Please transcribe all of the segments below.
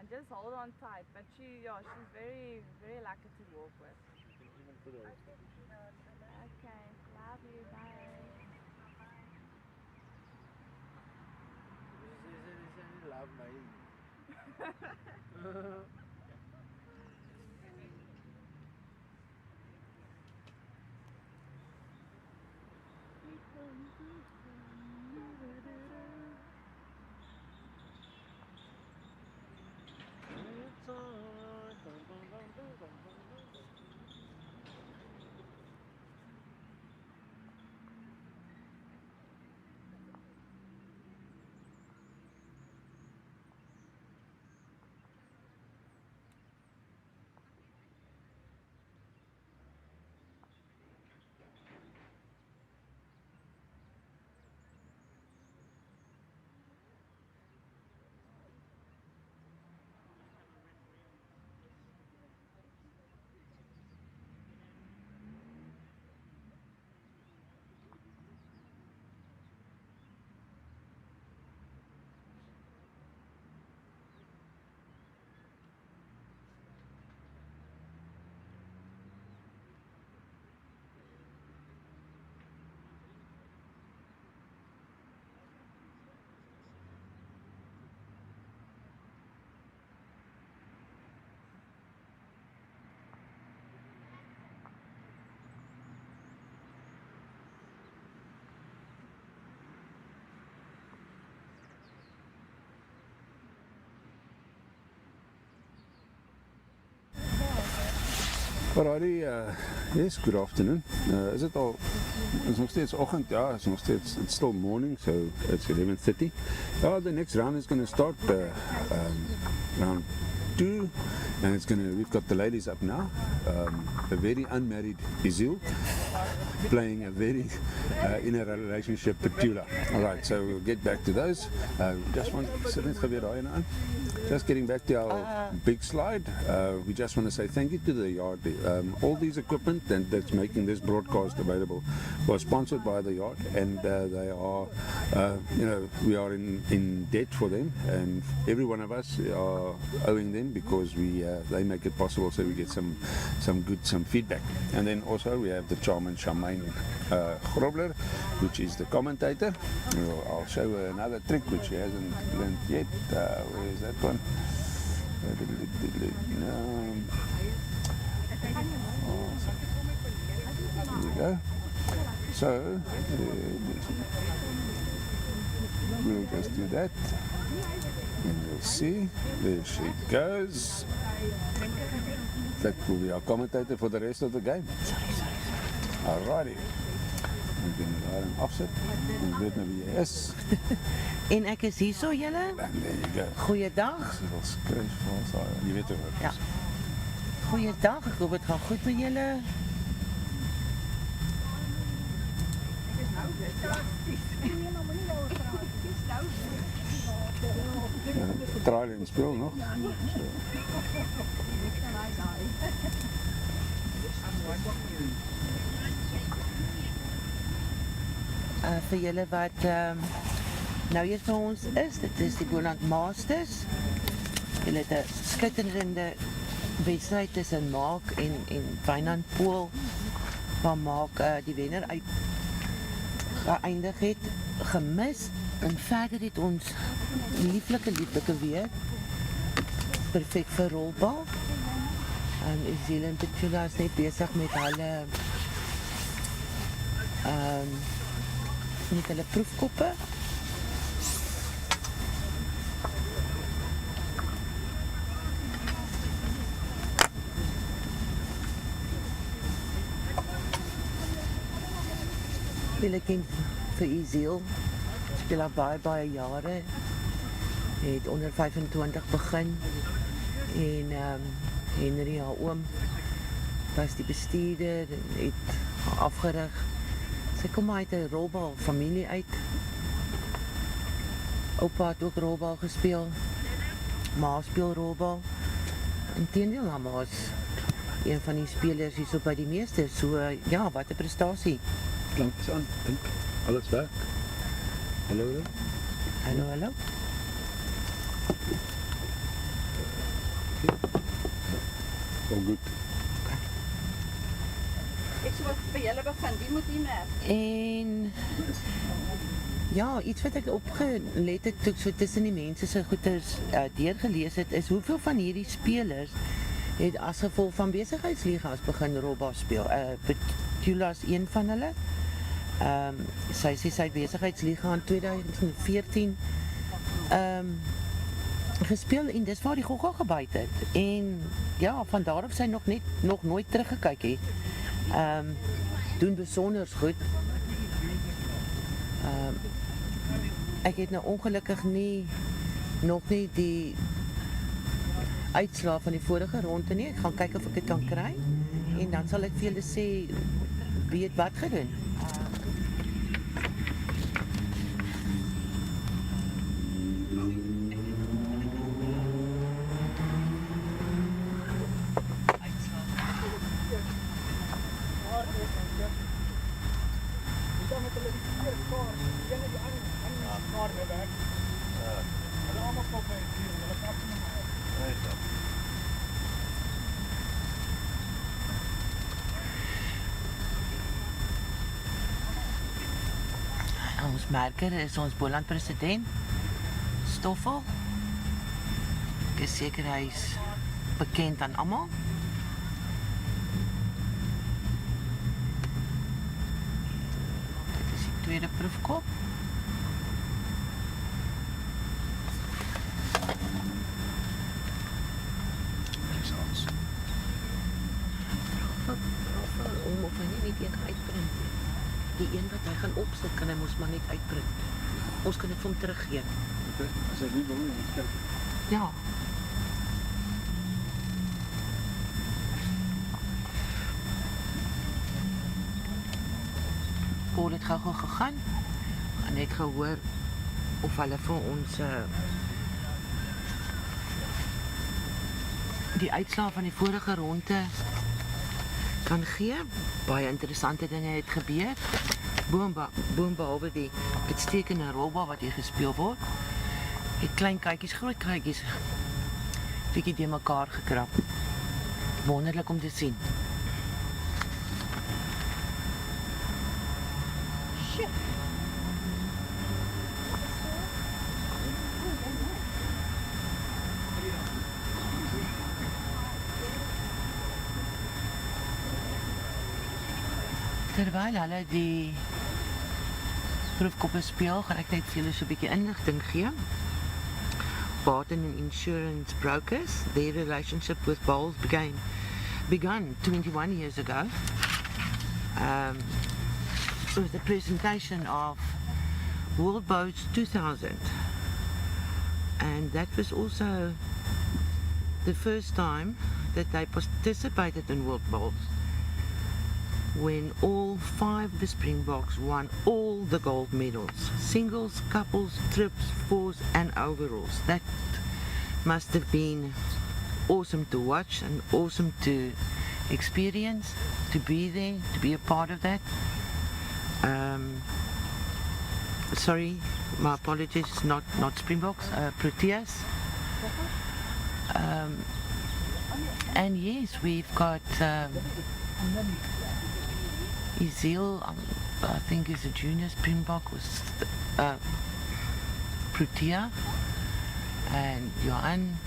and just hold on tight. But she's very, very lucky to walk with. Okay, love you, bye. Love my. Alrighty, yes, good afternoon. Is it all? It's nog steeds oggend, ja, it's nog steeds, it's still morning, so it's 11:30. The next round is going to start, round 2, and we've got the ladies up now. A very unmarried Ezile playing a very in a relationship Petula. Alright, so we'll get back to those. Just getting back to our big slide, we just want to say thank you to the yard. All these equipment that's making this broadcast available was sponsored by the yard, and they are, we are in debt for them, and every one of us are owing them because they make it possible, so we get some feedback. And then also we have the charming Charmaine Grobler, which is the commentator. I'll show her another trick which she hasn't learned yet. Where is that one? There we go. So we'll just do that, and you'll see, there she goes. That will be our commentator for the rest of the game. Alrighty. Ek doen daar 'n afsit. Ek weet nou wie jy is. En ek is hierso julle. And there you go. Goeiedag. Dit is skryf vir ons daar. Jy weet hoe dit is. Ja. Goeiedag. Ek hoop dit gaan goed met julle. Traal en speel nog. Vir julle wat nou eers by ons is, dit is die Boland Masters. Julle het 'n skitterende wedstryd tussen Maak en Wynand Pool, waar Maak die wenner geëindig het, gemis, en verder het ons lieflike weer, perfek vir rolbal. Ezile en Petula is net besig met hulle met hulle proefkoppe. Julle ken vir Ezile, speel al baie jare, het onder 25 begin, en Henry, haar oom, was die bestuurder en het afgerig. Sy kom uit 'n rolbal familie uit. Oupa het ook rolbal gespeel. Ma speel rolbal. Inteendeel, haar ma is een van die spelers hierso by die meester. So ja, wat 'n prestasie. Klank aan, dink. Alles werk. Hallo. Hallo. All good. Ek sou by julle begin, wie moet hier merk? En ja, iets wat ek opgelet het toe ek so tussen die mense se goeders deurgelees het, is hoeveel van hierdie spelers het as gevolg van besigheidsliga's begin robba speel. Petula is een van hulle. Sy sê sy het besigheidsliga in 2014 gespeel en dis waar die gogga gebyt het. En ja, van daar af sy nog nooit teruggekyk het. Doen besonders goed. Ek het nou ongelukkig nog nie die uitslae van die vorige ronde nie. Ek gaan kyk of ek dit kan kry en dan sal ek vir julle sê wie het wat gedoen. Ons merker is ons Boland president, Stoffel. Ek is seker hy is bekend aan almal. Dit is die tweede proefkop. Om of hy nie net een uitprint. Die een wat hy gaan opsit, kan hy mos maar net uitprint. Ons kan dit vir hom teruggee. Okay, as hy nie wil nie, ons kyk. Ja. Paul het gou gegaan en net gehoor of hulle vir ons die uitslae van die vorige ronde kan gee. Baie interessante dinge het gebeur. Behalwe die uitstekende robba wat hier gespeel word. Die klein kykies, groot kykies, bietjie die mekaar gekrap. Wonderlik om te sien. Terwyl hulle die proefkoppe speel, gaan ek net vir julle so 'n bietjie inligting gee. Boland and insurance brokers, their relationship with bowls began 21 years ago with the presentation of World Bowls 2000. And that was also the first time that they participated in World Bowls, when all 5 of the Springboks won all the gold medals. Singles, couples, trips, fours and overalls. That must have been awesome to watch and awesome to experience, to be there, to be a part of that. Sorry, my apologies, not Springboks, Proteas. And yes, we've got Ezile, I think is a junior Springbok, was Protea, and Johan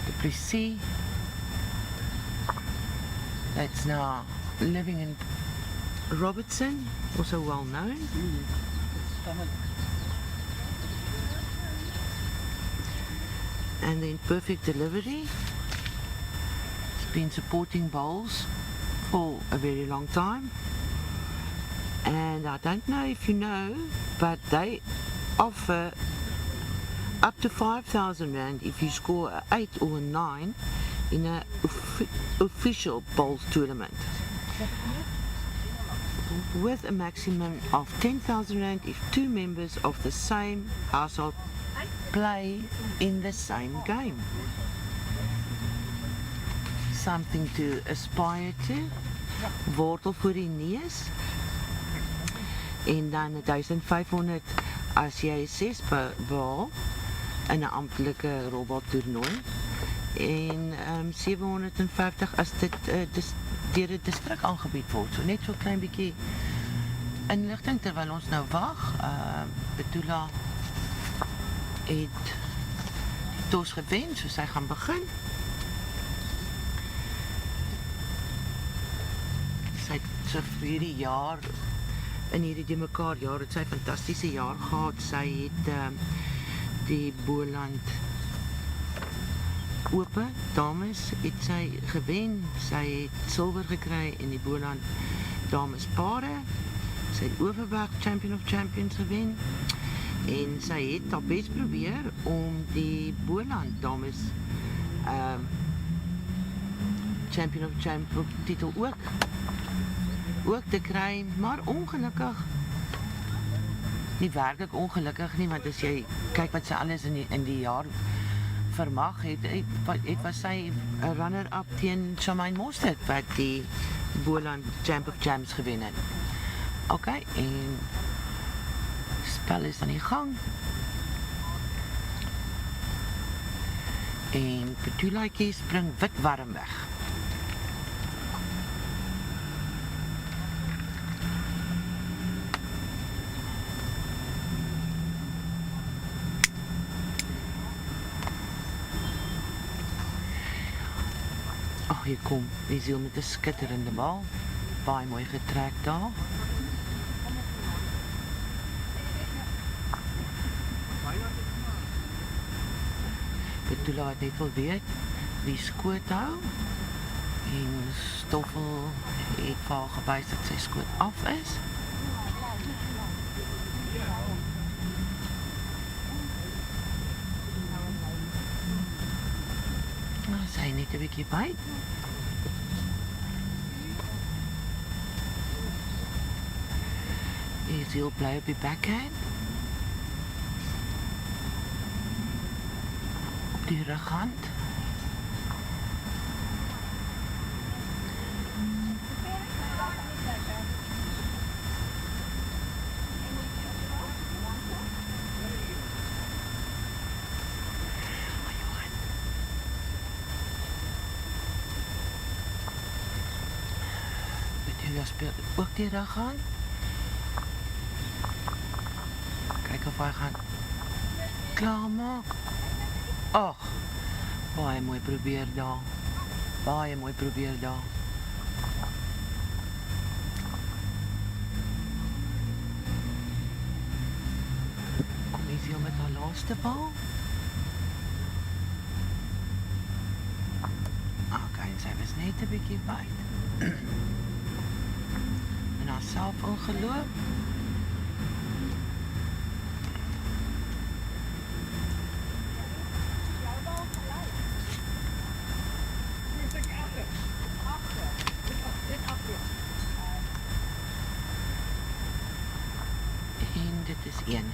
du Plessis, that's now living in Robertson, also well known. And then Perfect Delivery, it's been supporting bowls for a very long time, and I don't know if you know, but they offer up to 5,000 Rand if you score an 8 or a 9 in an official bowls tournament, with a maximum of 10,000 Rand if 2 members of the same household play in the same game. Something to aspire to. Wortel voor die neus. En dan 1500 as jy 6 behaal in 'n amptelike rolbaltoernooi. en 750 as dit deur 'n distrik aangebied word. So net so 'n klein bietjie inligting terwyl ons nou wag. Petula het die tos gewen, so sy gaan begin. Sy het so vir hierdie jaar, in hierdie die mekaar jaar, het sy 'n fantastiese jaar gehad. Sy het die Boland Ope dames het sy gewen. Sy het silwer gekry in die Boland dames pare. Sy het Overberg Champion of Champions gewen. En sy het haar bes probeer om die Boland dames Champion of Champions titel ook te kry, maar ongelukkig, nie werklik ongelukkig nie, want as jy kyk wat sy alles in die jaar vermag het, was sy 'n runner-up teen Shamaine Mostert wat die Boland Champ of Champs gewen het. OK, en spel is aan die gang. En Petulaatjie spring wit warm weg. Hier kom Ezile met 'n skitterende bal. Baie mooi getrek daar. Petula het net wil weet wie skoot hou. En Stoffel het vir haar gewys dat sy skoot af is. Sy net 'n bietjie byt. Ezile bly op die backhand. Op die rughand. Petula speel ook die rughand. Kyk of hy gaan klaarmaak. Ag, baie mooi probeer daar. Baie mooi probeer daar. Kom Ezile met haar laaste bal. OK, sy was net 'n bietjie byt. En haarself ingeloop. En dit is 1.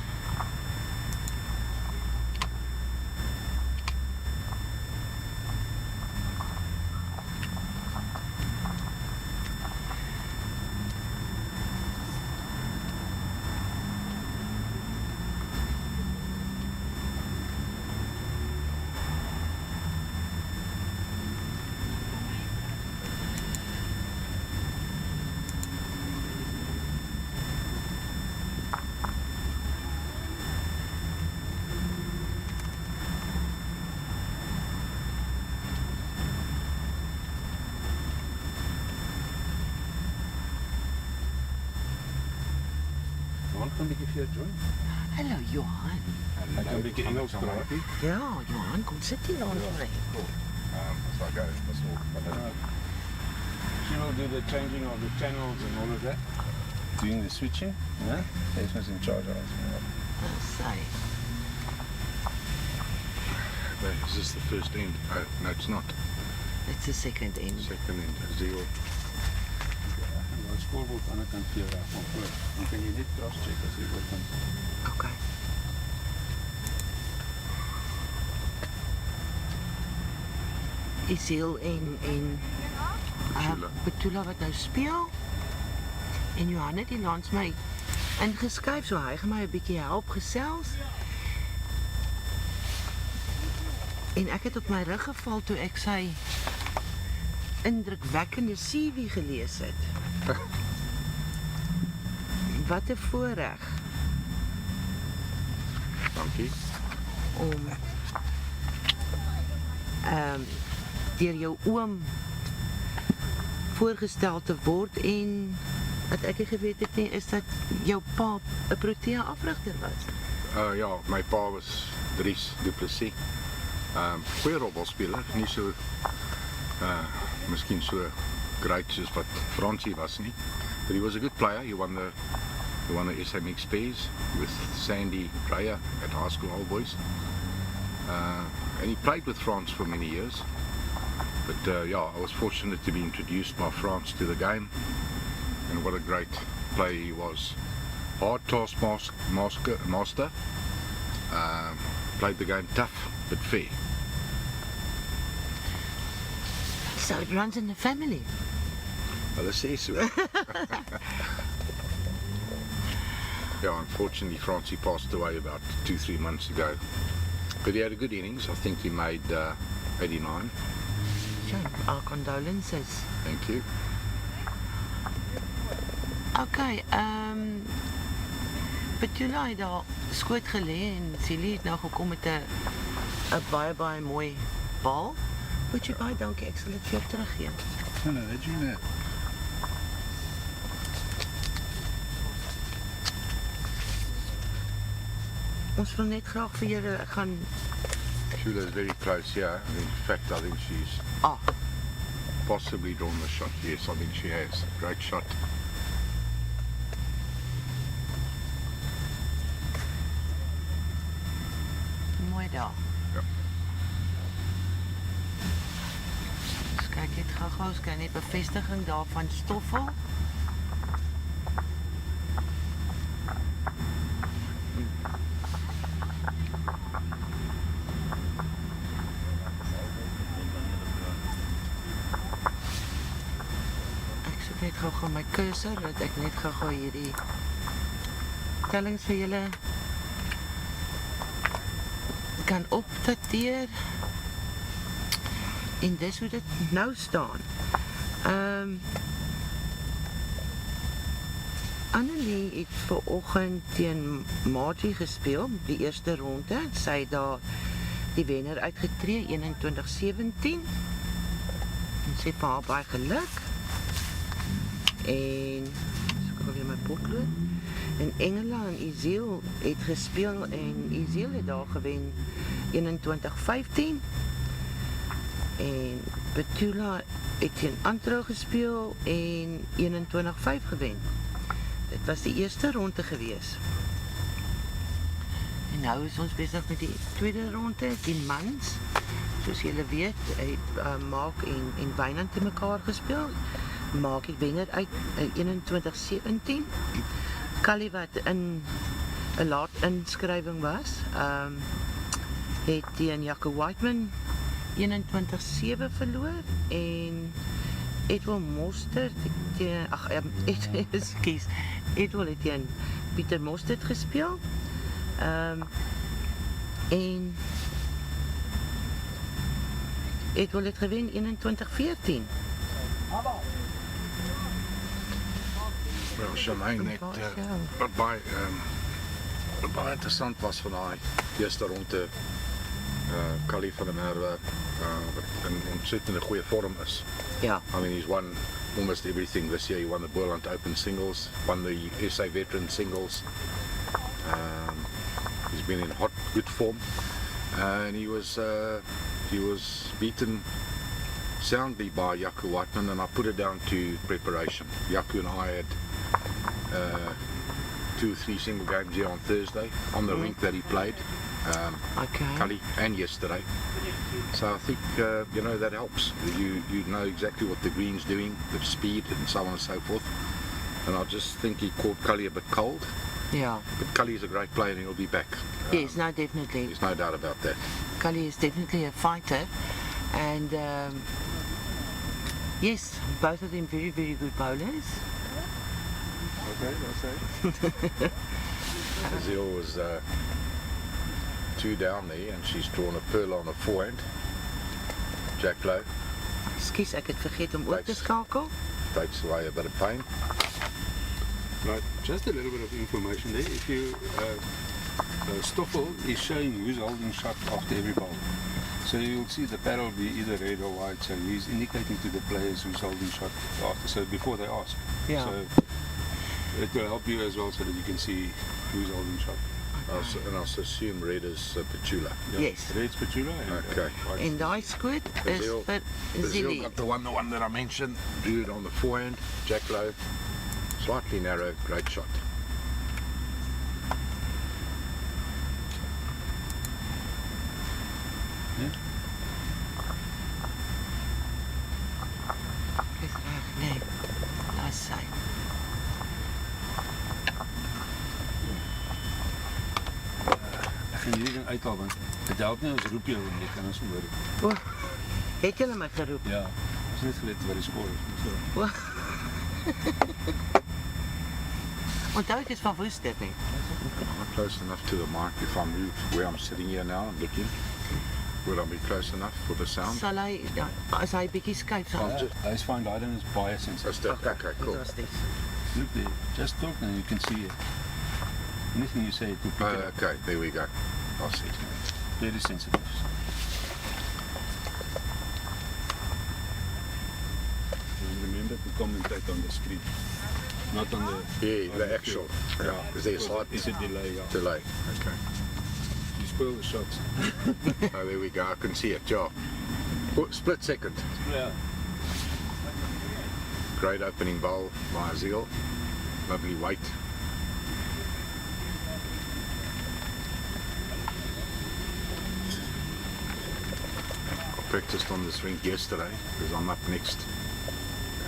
Kan 'n bietjie vir jou join? Hallo Johan. Ek kan 'n bietjie Engels praat. Ja, Johan, kom sit hier langs my. So I go, that's all. She will do the changing of the channels and all of that. Doing the switching, yeah? This was in charge of us. Sy. Is this the first end? Oh, no, it's not. It's the second end. Second end. Ezile. Ons scorebord aan die kant vir jou reg van voor. Dan kan jy net cross-check as jy wil kan. OK. Ezile en Petula wat nou speel. En Johan het die langs my ingeskuif, so hy gaan my 'n bietjie help gesels. En ek het op my rug geval toe ek sy indrukwekkende CV gelees het. Wat 'n voorreg Dankie. om deur jou oom voorgestel te word en wat ek nie geweet het nie is dat jou pa 'n Protea afrigter was. Ja, my pa was Dries Du Plessis. Goeie rolbalspeler, nie so miskien so great soos wat Fransie was nie. But he was a good player. He won the SMX Space with Sandy Dreyer at high school Old Boys. And he played with France for many years. But I was fortunate to be introduced by France to the game. And what a great player he was. Hard taskmaster. Played the game tough but fair. So it runs in the family. Well, I say so. Yeah, unfortunately, Francie passed away about 2-3 months ago. But he had a good innings. I think he made 89. So, our condolences. Thank you. Okay, Petula het daar skoot gelê en Ezile het nou gekom met 'n baie mooi bal. Moet jy baie dankie, ek sal dit vir jou teruggee. No, did you know? Ons wil net graag vir julle gaan Petula is very close here. In fact, I think she's possibly drawn the shot. Yes, I think she has. Great shot. mooi daar. Ja. Dus kyk net gou-gou, ons kry net bevestiging daarvan Stoffel. Net gou-gou my cursor, dat ek net gou-gou hierdie tellings vir julle kan opdateer. En dis hoe dit nou staan. Annelie het vanoggend teen Margie gespeel, die eerste ronde. Sy het daar die wenner uitgetree, 21-17. En sy het vir haar baie geluk. En so kan weer my potlood. En Engela en Ezile het gespeel en Ezile het daar gewen 21-15. En Petula het teen Antro gespeel en 21-5 gewen. Dit was die eerste ronde gewees. En nou is ons besig met die tweede ronde, die mans. Soos julle weet, het Mark en Boland te mekaar gespeel. Maak het wenner uit 21-17. Callie wat in 'n laat inskrywing was, het teen Jaco Whiteman 21-7 verloor en Edwin Mostert teen Edwin het teen Pieter Mostert gespeel. En Edwin het gewen 21-14. Wel, Charmaine, net wat baie interessant was van daai eerste ronde. Callie van der Merwe wat in ontsettende goeie vorm is. Ja. I mean, he's won almost everything this year. He won the Boland Open singles, won the SA Veteran singles. He's been in good form, and he was beaten soundly by Jaco Whiteman, and I put it down to preparation. Jaco and I had 2 or 3 single games here on Thursday on the rink that he played. Callie and yesterday. So I think that helps. You know exactly what the green's doing, the speed and so on and so forth. And I just think he caught Callie a bit cold. Yeah. But Callie is a great player and he'll be back. Yes, no, definitely. There's no doubt about that. Callie is definitely a fighter, and yes, both of them very, very good bowlers. Okay, that's it. Ezile was 2 down there, and she's drawn a Petula on a forehand. Jack low. Skus, ek het vergeet om ook te skakel. Takes away a bit of pain. Right, just a little bit of information there. If you, Stoffel is showing who's holding shot after every ball. So you'll see the paddle be either red or white, so he's indicating to the players who's holding shot after, so before they ask. Yeah. So it will help you as well so that you can see who's holding shot. And I assume red is Petula. Yeah. Yes. Red's Petula and Okay. white's En daai skoot is Ezile. vir Ezile Ezile. got the one that I mentioned. Drew it on the forehand. Jack low. Slightly narrow. Great shot. Dis reg, nee. Laat sy. Ek gaan hierdie ding uithaal want dit help nie ons roep jou en jy kan ons hoor. O, het julle my geroep? Ja, ons het net gelet wat die skoor is. So. O. Onthou ek is van Woester, nee. I'm close enough to the mic. If I move where I'm sitting here now and looking, would I be close enough for the sound? Sal hy, ja, as hy bietjie skuif sal. I'll just- Hy's fine, daai ding is baie sensitive. That's that. Okay, cool. Fantasties. Look there, just talk and you can see it. Anything you say, it will pick it up. Okay, there we go. I see. Very sensitive. And remember to commentate on the screen, not on the... Yeah, on the actual. field. Yeah, Yeah, is there a because slight it's a delay, yeah. delay? Okay. You spoil the shots. Oh, there we go. I can see it. Yeah. Oh, split second. Yeah. Great opening bowl by Ezile. Lovely weight. I practiced on this rink yesterday because I'm up next,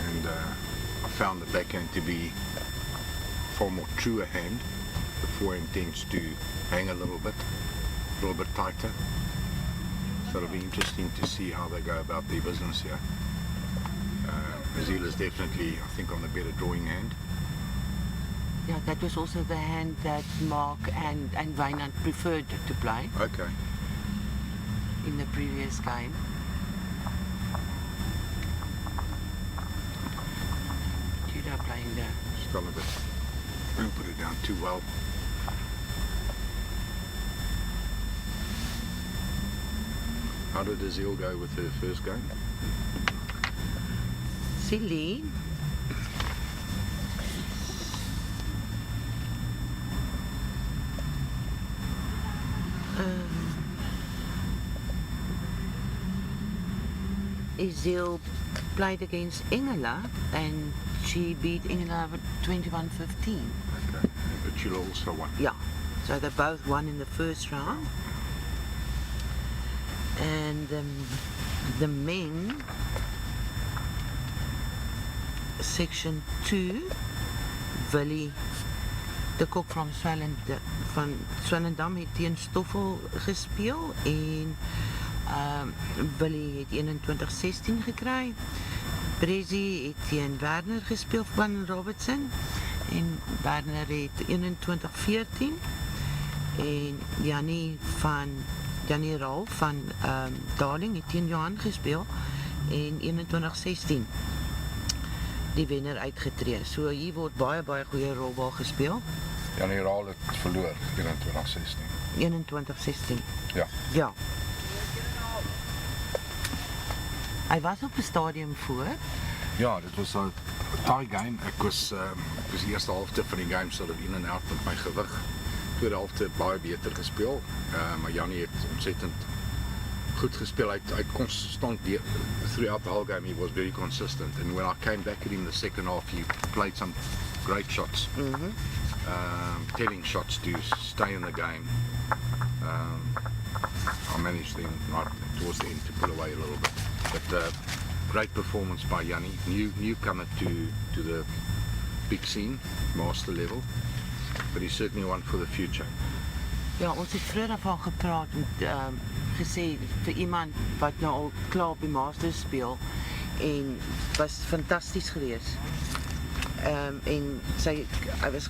and I found the backhand to be far more truer hand. The forehand tends to hang a little bit tighter. So it'll be interesting to see how they go about their business here. Ezile is definitely, I think, on the better drawing hand. Yeah, that was also the hand that Mark and Wynand preferred to play Okay. in the previous game. Judah playing the... Just got a bit. Don't put it down too well. How did Ezile go with her first game? Silly. Ezile played against Engela and she beat Engela with 21-15. Okay. But you'll also won. Yeah, so they both won in the first round. And the men, section 2, Willie de Kok van Swellendam het teen Stoffel gespeel en Willie het 21-16 gekry. Brezzy het teen Werner gespeel van Robertson en Werner het 21-14 en Jannie Raal van Darling het teen Johan gespeel en 21-16 die wenner uitgetree. So hier word baie goeie rolbal gespeel. Jannie Raal het verloor 21-16. 21-16. Ja. Ja. Hy was op 'n stadium voor. Ja, dit was 'n tie game. Ek was die eerste helfte van die game sort of in en out met my gewig. Tweede helfte baie beter gespeel. Maar Jannie het ontsettend goed gespeel. Hy constant throughout the whole game he was very consistent. And when I came back at him the second half, he played some great shots. Telling shots to stay in the game. I managed then right towards the end to pull away a little bit. But great performance by Jannie, newcomer to the big scene, master level. But he's certainly one for the future. Ja, ons het vroeër daarvan gepraat en gesê vir iemand wat nou al klaar op die Masters speel en was fantasties geweest. En hy was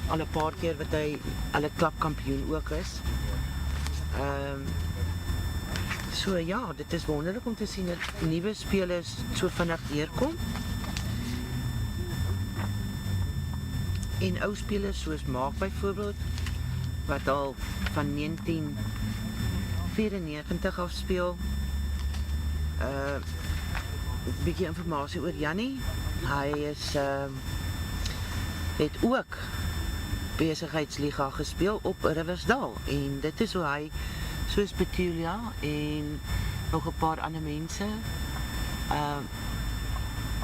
al 'n paar keer wat hy alle klapkampioen ook is. So ja, dit is wonderlik om te sien dat nuwe spelers so vinnig deurkom. En ou spelers soos Maak byvoorbeeld, wat al van 1994 af speel. Bietjie informasie oor Jannie. Hy het ook besigheidsliga gespeel op Riversdal en dit is hoe hy soos Petula en nog 'n paar ander mense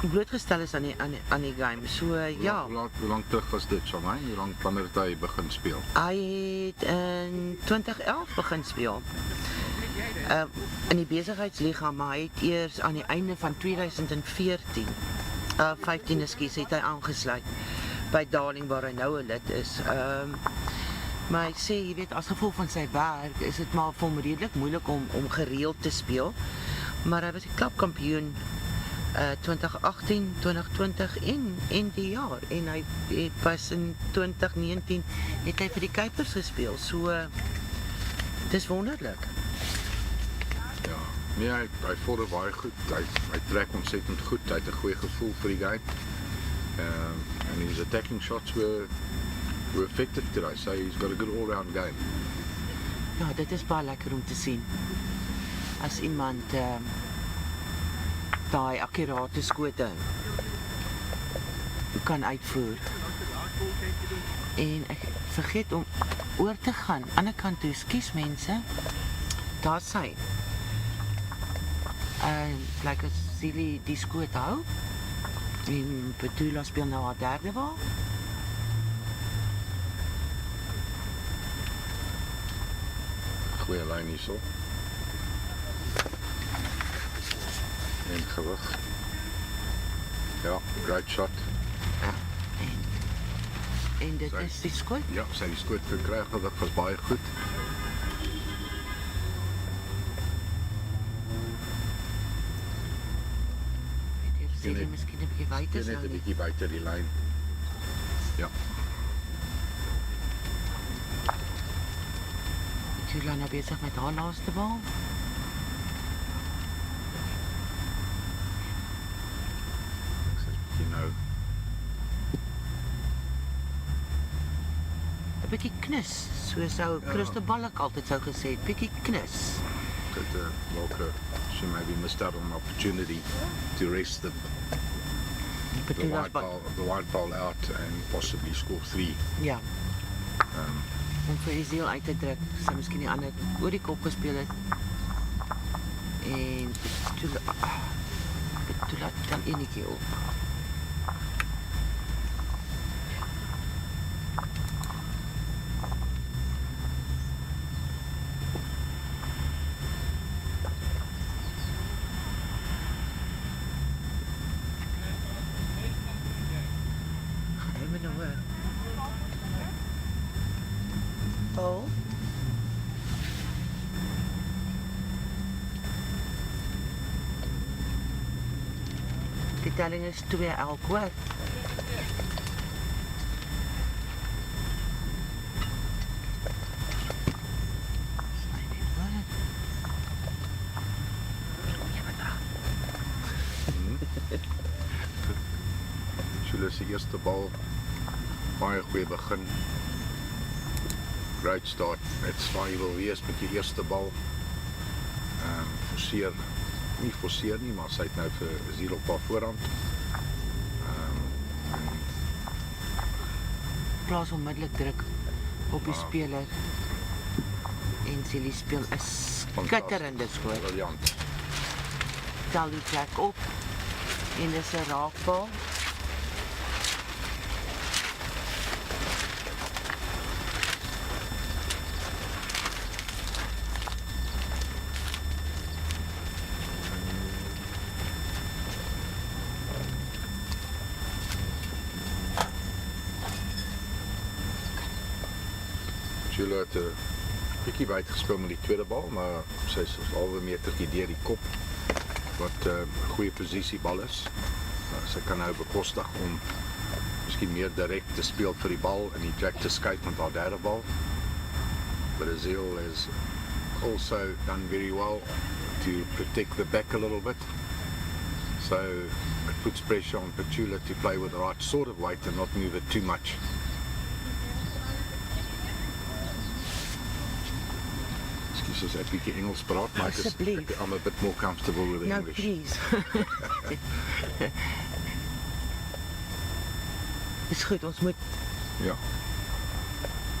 blootgestel is aan die game. So ja. Hoe lang terug was dit van my? Hoe lang wanneer het hy begin speel? Hy het in 2011 begin speel. In die besigheidsliga, maar hy het eers aan die einde van 2014 15 ekskuus, het hy aangesluit by Darling waar hy nou 'n lid is. Maar hy sê, jy weet, as gevolg van sy werk is dit maar vir hom redelik moeilik om gereeld te speel. Maar hy was die klubkampioen 2018, 2020 en die jaar. En hy was in 2019 het hy vir die Kuipers gespeel. So dit is wonderlik. Ja, nee, hy vorder baie goed. Hy trek ontsettend goed. Hy het 'n goeie gevoel vir die game. And his attacking shots were effective today, so he's got a good all-round game. Ja, dit is baie lekker om te sien. As iemand daai akkurate skote kan uitvoer. En ek vergeet om oor te gaan. Aan die ander kant toe, skus mense. Daar sy. Lyk as Ezile die skoot hou. En Petula speel nou haar derde bal. Goeie lyn hierso. En gewig. Ja, great shot. En dit is die skoot. Ja, sy die skoot gekry, gewig was baie goed. Sê jy miskien 'n bietjie wyter Net 'n bietjie buite die lyn. Ja. Petula nou besig met haar laaste bal. You know, 'n bietjie knus, soos ou Christo Balk altyd sou gesê het, bietjie knus. could Walker, she maybe missed out on an opportunity to rest the Petula's white ball out and possibly score 3. Ja. Om vir Ezile uit te druk, sy miskien die ander oor die kop gespeel het. En Petula tel enetjie op. Oh. Die telling is 2 elk hoor. Jules se eerste bal, baie goeie begin. Great start. Net swaar jy wil wees met jou eerste bal. Nie forceer nie, maar sy het nou vir Ezile op haar voorhand. Plaas onmiddellik druk op die speler. En Ezile speel 'n skitterende skoot. Briljant. Tel die plek op. En dis 'n raakbal. Jules het 'n bietjie wyd gespeel met die tweede bal, maar sy is halwe metertjie deur die kop wat 'n goeie posisiebal is. Sy kan nou bekostig om miskien meer direk te speel vir die bal en die jack te skei met haar derde bal. But Ezile is also done very well to protect the back a little bit. So it puts pressure on Petula to play with the right sort of weight and not move it too much. Excuse us, ek bietjie Engels praat, maar I'm a bit more comfortable with No, English. please. Dis goed, ons moet Yeah.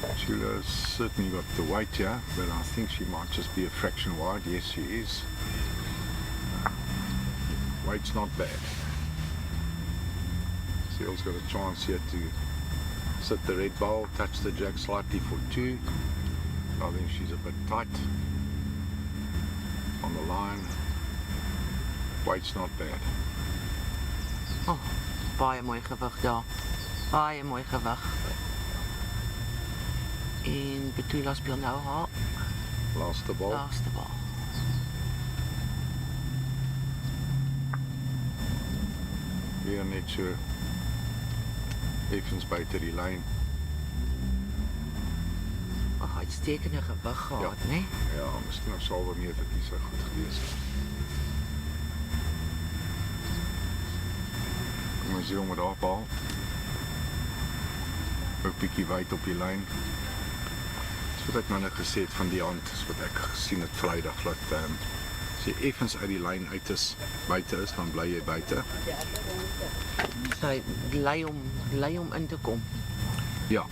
Petula's certainly got the weight here, but I think she might just be a fraction wide. Yes, she is. Weight's not bad. Seal's got a chance here to sit the red bowl, touch the jack slightly for 2. I think she's a bit tight on the line. Weight's not bad. Oh, baie mooi gewig daar. Baie mooi gewig. En Petula speel nou haar Laaste bal. laaste bal. Weer net so effens buite die lyn. Ag, uitstekende gewig gehad, né? Ja, miskien nog salwe meer dit nie so goed gewees het. Kom ons jong met haar bal. Ook bietjie wyd op die lyn. Dis wat ek nou net gesê het van die hand, is wat ek gesien het Vrydag, dat as jy effens uit die lyn uit is, buite is, dan bly jy buite. Sy lei om in te kom. Ja,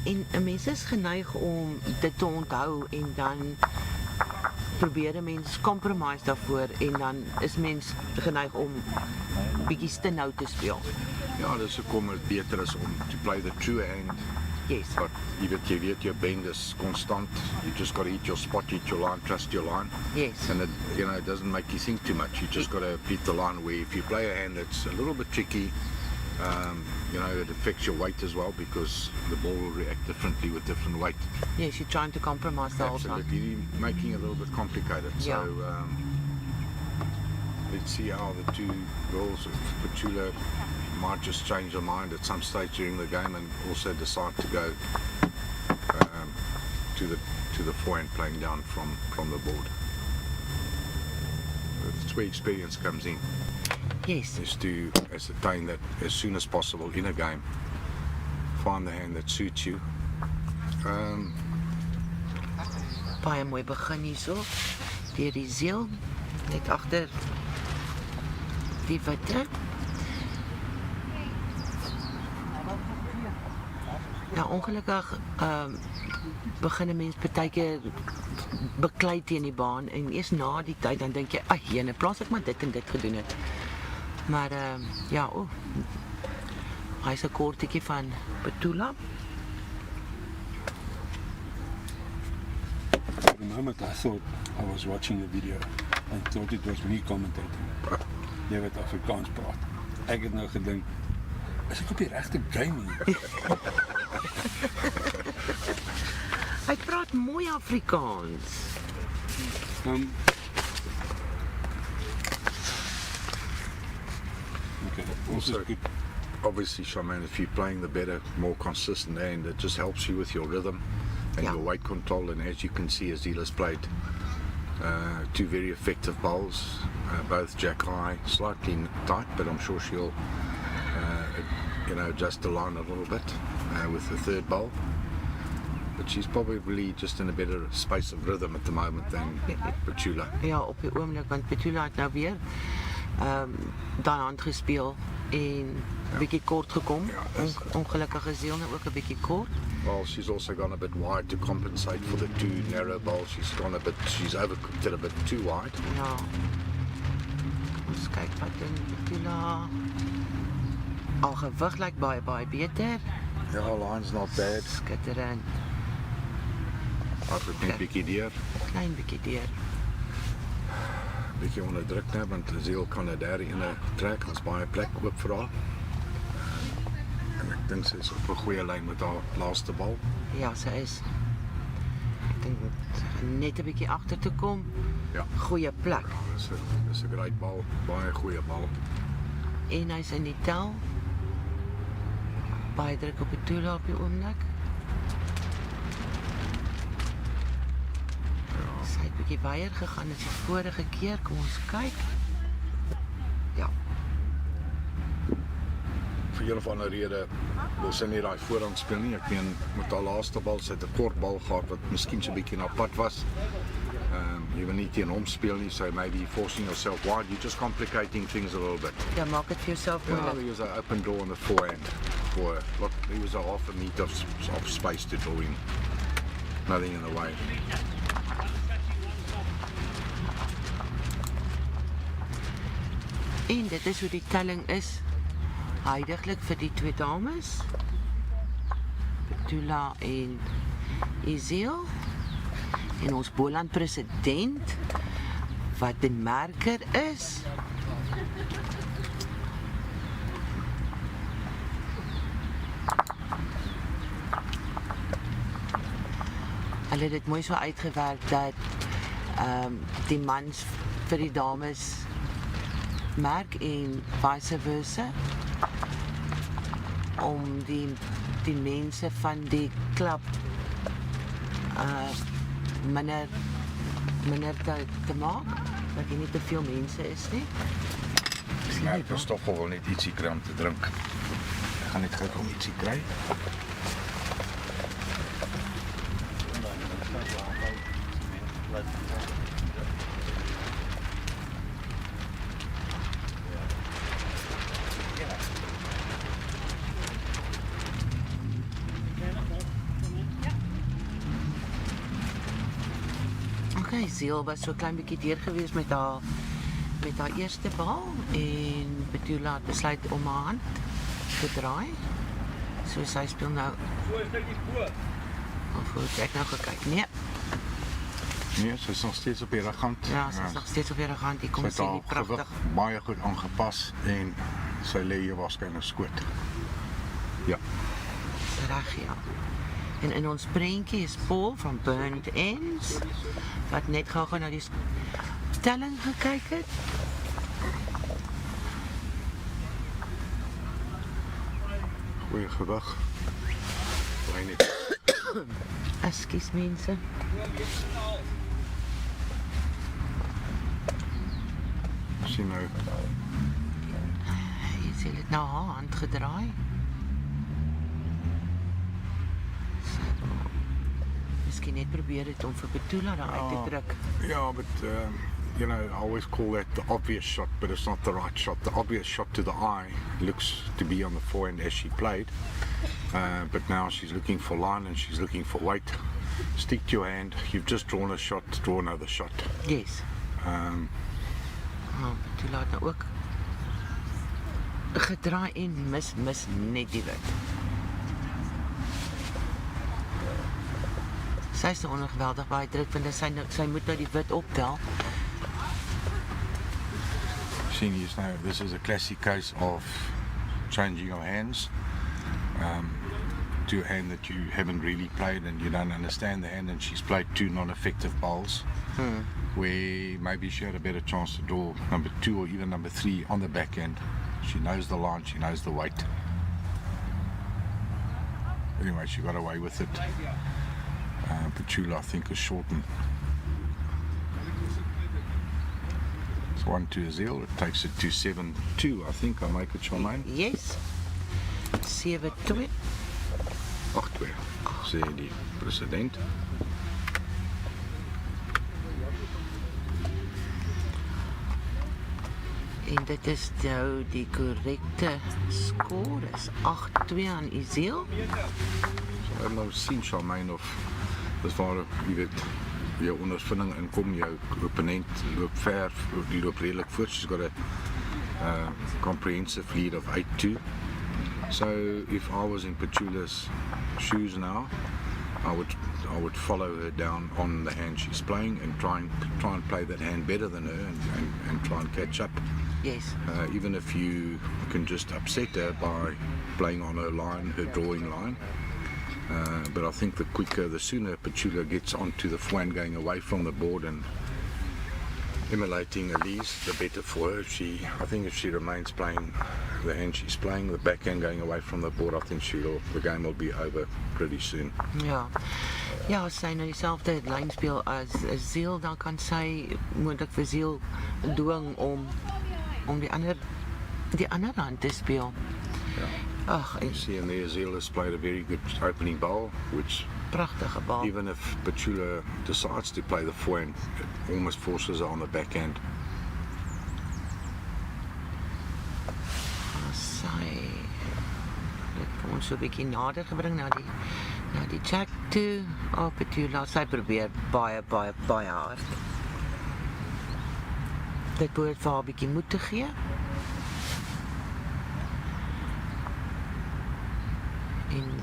En 'n mens is geneig om dit te onthou en dan probeer 'n mens compromise daarvoor en dan is mens geneig om bietjie te nou te speel. ja, dis hoekom dit beter is om to play the true hand. Yes. But jy weet jou bend is constant. You just got to hit your spot, hit your line, trust your line. Yes. And it doesn't make you think too much. You just got to beat the line where if you play a hand that's a little bit tricky, it affects your weight as well because the ball will react differently with different weight. Yes, you're trying to compromise the whole time. Absolutely, making it a little bit complicated. Yeah. So let's see how the two girls, Petula might just change their mind at some stage during the game and also decide to go to the forehand playing down from the board. That's where experience comes in. Yes. Is to ascertain that as soon as possible in a game, find the hand that suits you. Baie mooi begin hierso. Deur die Ezile net agter die witte. Ja, ongelukkig begin 'n mens partykeer beklei teen die baan en eers na die tyd dan dink jy, "Ag, jene, plaas ek maar dit en dit gedoen het." Maar hy's 'n kortetjie van Petula. For the moment I thought I was watching a video and thought it was me commentating. Jy wat Afrikaans praat. Ek het nou gedink, is ek op die regte game hier? Hy praat mooi Afrikaans. Okay, Also, obviously, Charmaine, if you're playing the better, more consistent hand, it just helps you with your rhythm and Yeah. your weight control. And as you can see, Ezile's played 2 very effective bowls, both jack high, slightly tight, but I'm sure she'll, adjust the line a little bit with the third bowl. But she's probably just in a better space of rhythm at the moment than Petula. Ja, op die oomblik, want Petula het nou weer daai hand gespeel en bietjie kort gekom. Ja, Ongelukkig is Ezile nou ook 'n bietjie kort. Well, she's also gone a bit wide to compensate for the 2 narrow bowls. She's overcooked it a bit too wide. Ja. Ons kyk wat doen Petula. Al gewig lyk baie beter. Yeah, line's not bad. Skitterend. Ek het net 'n bietjie deur. Klein bietjie deur. Bietjie onder druk nou, want Ezile kan nou daar in 'n trek, ons baie plek oop vir haar. En ek dink sy is op 'n goeie lyn met haar laaste bal. Ja, sy is. Ek dink net 'n bietjie agter toe kom. Ja. Goeie plek. Dis 'n great bal, baie goeie bal. En hy's in die tel. Baie druk op Petula op die oomblik. bietjie weier gegaan as die vorige keer. Kom ons kyk. Ja. Vir een of ander rede wil sy nie daai voorhand speel nie. Ek meen met haar laaste bal sy het 'n kort bal gehad wat miskien so 'n bietjie na pad was. Jy wil nie teen hom speel nie, so maybe forcing yourself wide. You're just complicating things a little bit. Ja, maak dit vir jouself Yeah, moeilik. there was an open draw on the forehand. There was a half a meter of space to draw in. Nothing in the way. En dit is hoe die telling is. Huidiglik vir die twee dames. Petula en Ezile. En ons Boland president wat die merker is. Hulle het dit mooi so uitgewerk dat die mans vir die dames merk en vice versa om die mense van die klub minder te maak, dat hier nie te veel mense is nie. Ja, ek Stoffel wil net ietsie kry om te drink. Ek gaan net gou om ietsie kry. Okay, Ezile was so klein bietjie deur gewees met haar eerste bal en Petula het besluit om haar hand te draai. So sy speel nou. Of hoe het ek nou gekyk? Nee. Nee, sy is nog steeds op die reghand. Ja, sy is nog steeds op die reghand. Hier kom Sy sy het nie haar pragtig. gewig baie goed aangepas en sy lê hier waarskynlik skoot. Ja. Reg, ja. En in ons prentjie is Paul van Boland wat net gou na die telling gekyk het. Goeie gewig. Bly net. Ekskuus mense. Sien nou. Jy sien dit nou haar hand gedraai. Miskien net probeer het om vir Petula daar uit te druk. Yeah, but you know, I always call that the obvious shot, but it's not the right shot. The obvious shot to the eye looks to be on the forehand as she played, but now she's looking for line and she's looking for weight. Stick to your hand. You've just drawn a shot, draw another shot. Yes. Petula het nou ook gedraai en mis net die wit. Sy is ongeweldig baie druk, want sy moet nou die wit optel. Seniors now, this is a classic case of changing your hands to a hand that you haven't really played and you don't understand the hand, and she's played two non-effective bowls where maybe she had a better chance to draw number 2 or even number 3 on the back end. She knows the line, she knows the weight. Anyway, she got away with it. Petula, I think, is shortened. It's 1-2 it takes it to 7-2, I think. I make it, Charmaine. Yes. 7-2. 8-2, sê die president. En dit is nou die korrekte score, is 8-2 aan Ezile. So, ek nou sien, Charmaine, of dis waar, jy weet, jou ondervinding inkom, jou opponent loop ver, die loop redelijk voort. She's got a comprehensive lead of 8-2. So if I was in Petula's shoes now, I would follow her down on the hand she's playing and try and play that hand better than her and try and catch up. Yes. Even if you can just upset her by playing on her line, her drawing line. But I think the sooner Petula gets onto the forehand going away from the board and emulating Elise, the better for her. I think if she remains playing the hand she's playing, the backhand going away from the board, I think the game will be over pretty soon. Ja. Ja, as sy nou dieselfde lyn speel as Ezile, dan kan sy moontlik vir Ezile dwing om die ander hand te speel. Ag, You see, and there Ezile has played a very good opening bowl, which pragtige bal. even if Petula decides to play the forehand, it almost forces her on the backhand. Sy het ons so 'n bietjie nader gebring na die jack toe. Petula, sy probeer baie hard. Dit behoort vir haar 'n bietjie moed te gee. En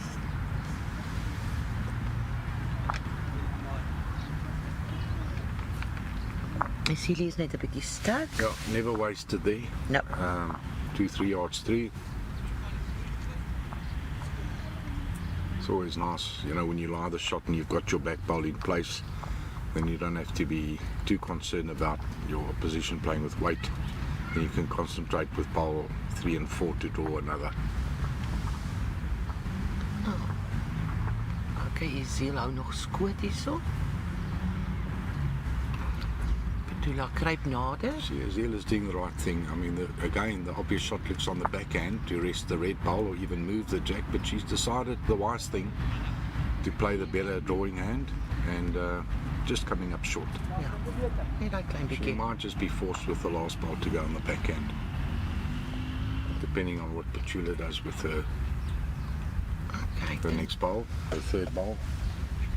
Ezile is net 'n bietjie sterk. Yeah, never wasted there. No. 2-3 yards through. It's always nice, when you lie the shot and you've got your back bowl in place, then you don't have to be too concerned about your opposition playing with weight. Then you can concentrate with bowl 3 and 4 to draw another. Okay, Ezile hou nog skoot hierso. Petula kruip nader. See, Ezile is doing the right thing. I mean, again, the obvious shot looks on the backhand to rest the red bowl or even move the jack, but she's decided the wise thing to play the better drawing hand and just coming up short. Ja, net daai klein She bietjie. might just be forced with the last bowl to go on the backhand, depending on what Petula does with her Kyk, the next bowl, the third bowl.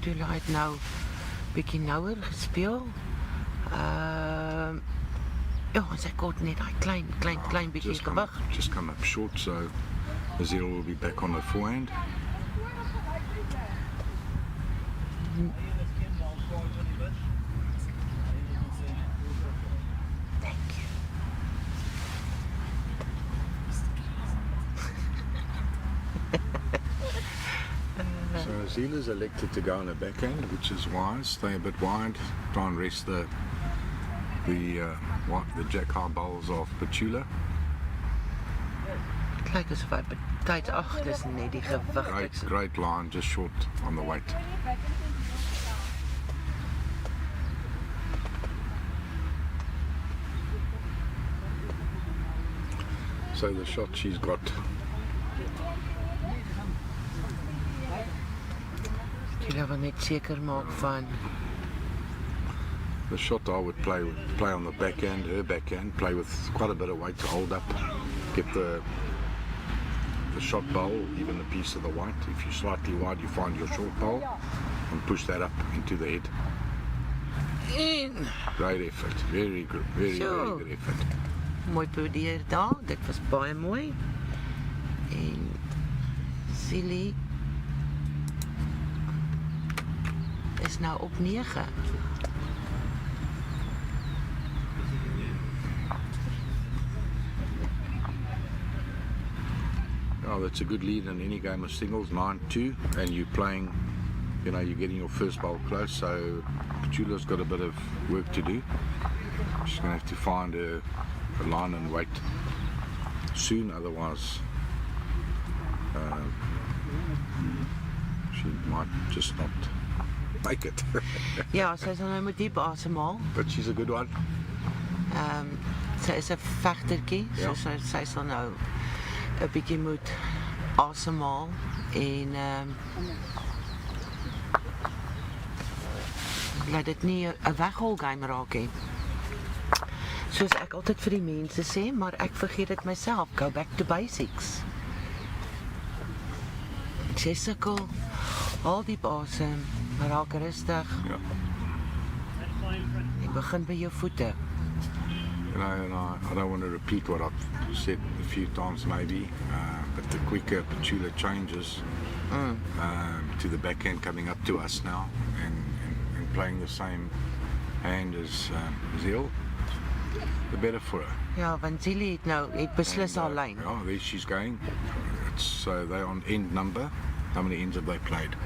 Petula het nou bietjie nouer gespeel. Ja, sy kort net daai klein bietjie gewig. Just come up short, so Ezile will be back on the forehand. Thank you. So Ezile's elected to go on the backhand, which is wise. Stay a bit wide, try and rest the jack high bowls of Petula. Dit lyk asof hy betyds dis net die gewig. Great line, just short on the weight. So the shot she's got, Petula wil net seker maak van the shot I would play on the backhand, her backhand, play with quite a bit of weight to hold up, get the shot bowl, even a piece of the white. If you're slightly wide, you find your short bowl and push that up into the head. Great effort, very good, very good effort. mooi probeer daar. Dit was baie mooi. En Ezile is nou op 9. Oh, that's a good lead in any game of singles, 9-2, and you're playing, you're getting your first bowl close, so Petula's got a bit of work to do. She's going to have to find a line and wait soon, otherwise she might just not make it. Ja, sy sal nou moet diep asemhaal. But she's a good one. Sy is 'n vegtertjie, Ja. so sy sal nou 'n bietjie moet asemhaal en laat dit nie 'n weghol game raak nie. Soos ek altyd vir die mense sê, maar ek vergeet dit myself. Go back to basics. Sy sukkel, haal diep asem, raak rustig. Ja. En begin by jou voete. And I don't want to repeat what I've said a few times maybe, but the quicker Petula changes to the backhand coming up to us now and playing the same hand as Ezile, the better for her. Ja, want Ezile het beslis haar lyn. Yeah, there she's going. So they're on end number. How many ends have they played?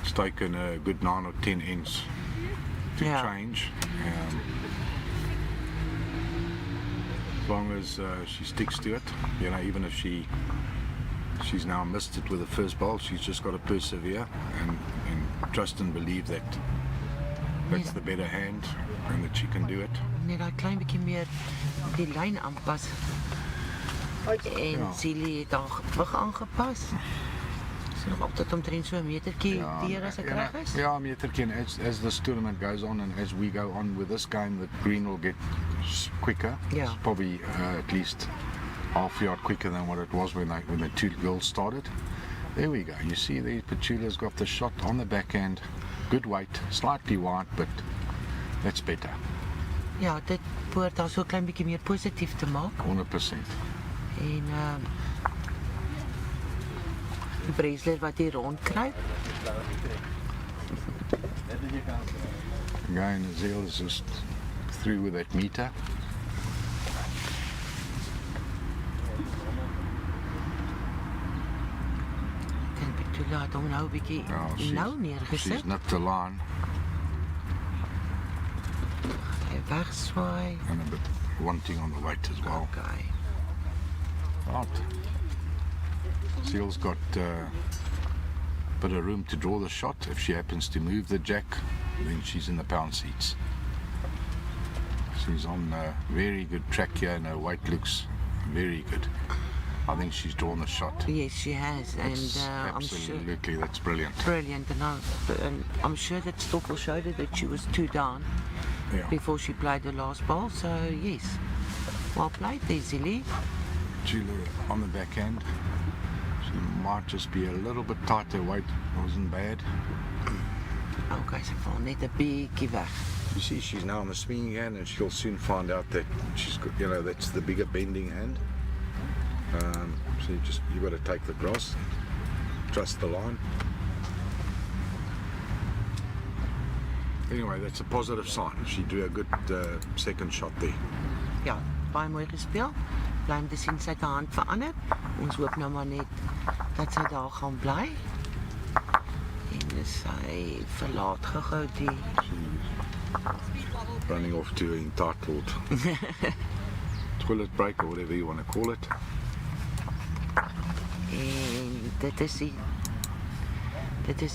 It's taken a good 9 or 10 ends to Yeah. change. As long as she sticks to it, you know, even if she's now missed it with the first bowl, she's just got to persevere and trust and believe that that's the better hand and that she can do it. Net daai klein bietjie meer die lyn aanpas. En Ja. Ezile het haar gewig aangepas. Sy nog altyd omtrent so 'n metertjie deur as ek reg is. Yeah, metertjie. And as this tournament goes on and as we go on with this game, the green will get quicker. Yeah. It's probably at least half yard quicker than what it was when the two girls started. There we go. You see the Petula's got the shot on the backhand. Good weight, slightly wide, but that's better. Ja, dit behoort haar so 'n klein bietjie meer positief te maak. 100%. En Bresler wat hier rondkruip. Again, Ezile is just through with that meter. En Petula het hom nou 'n bietjie nou neergesit. She's nipped the line Hy wegswaai. and a bit wanting on the weight as well. Okay. Right. Ezile's got a bit of room to draw the shot. If she happens to move the jack, then she's in the pound seats. She's on a very good track here and her weight looks very good. I think she's drawn the shot. Yes, she has. It's And I'm sure. absolutely, that's brilliant. Brilliant. And I'm sure that Stoffel showed her that she was 2 down Yeah. before she played the last ball. So, yes. Well played there, Ezile. Petula on the backhand. She might just be a little bit tighter. Weight wasn't bad. Okay, sy val net 'n bietjie weg. You see, she's now on the swinging hand, and she'll soon find out that she's got, you know, that's the bigger bending hand. So you got to take the grass, trust the line. Anyway, that's a positive sign. She drew a good second shot there. Ja, baie mooi gespeel. Bly om te sien sy het haar hand verander. Ons hoop nou maar net dat sy daar gaan bly. En sy verlaat gou die Running off to entitled toilet break or whatever you want to call it. en dit is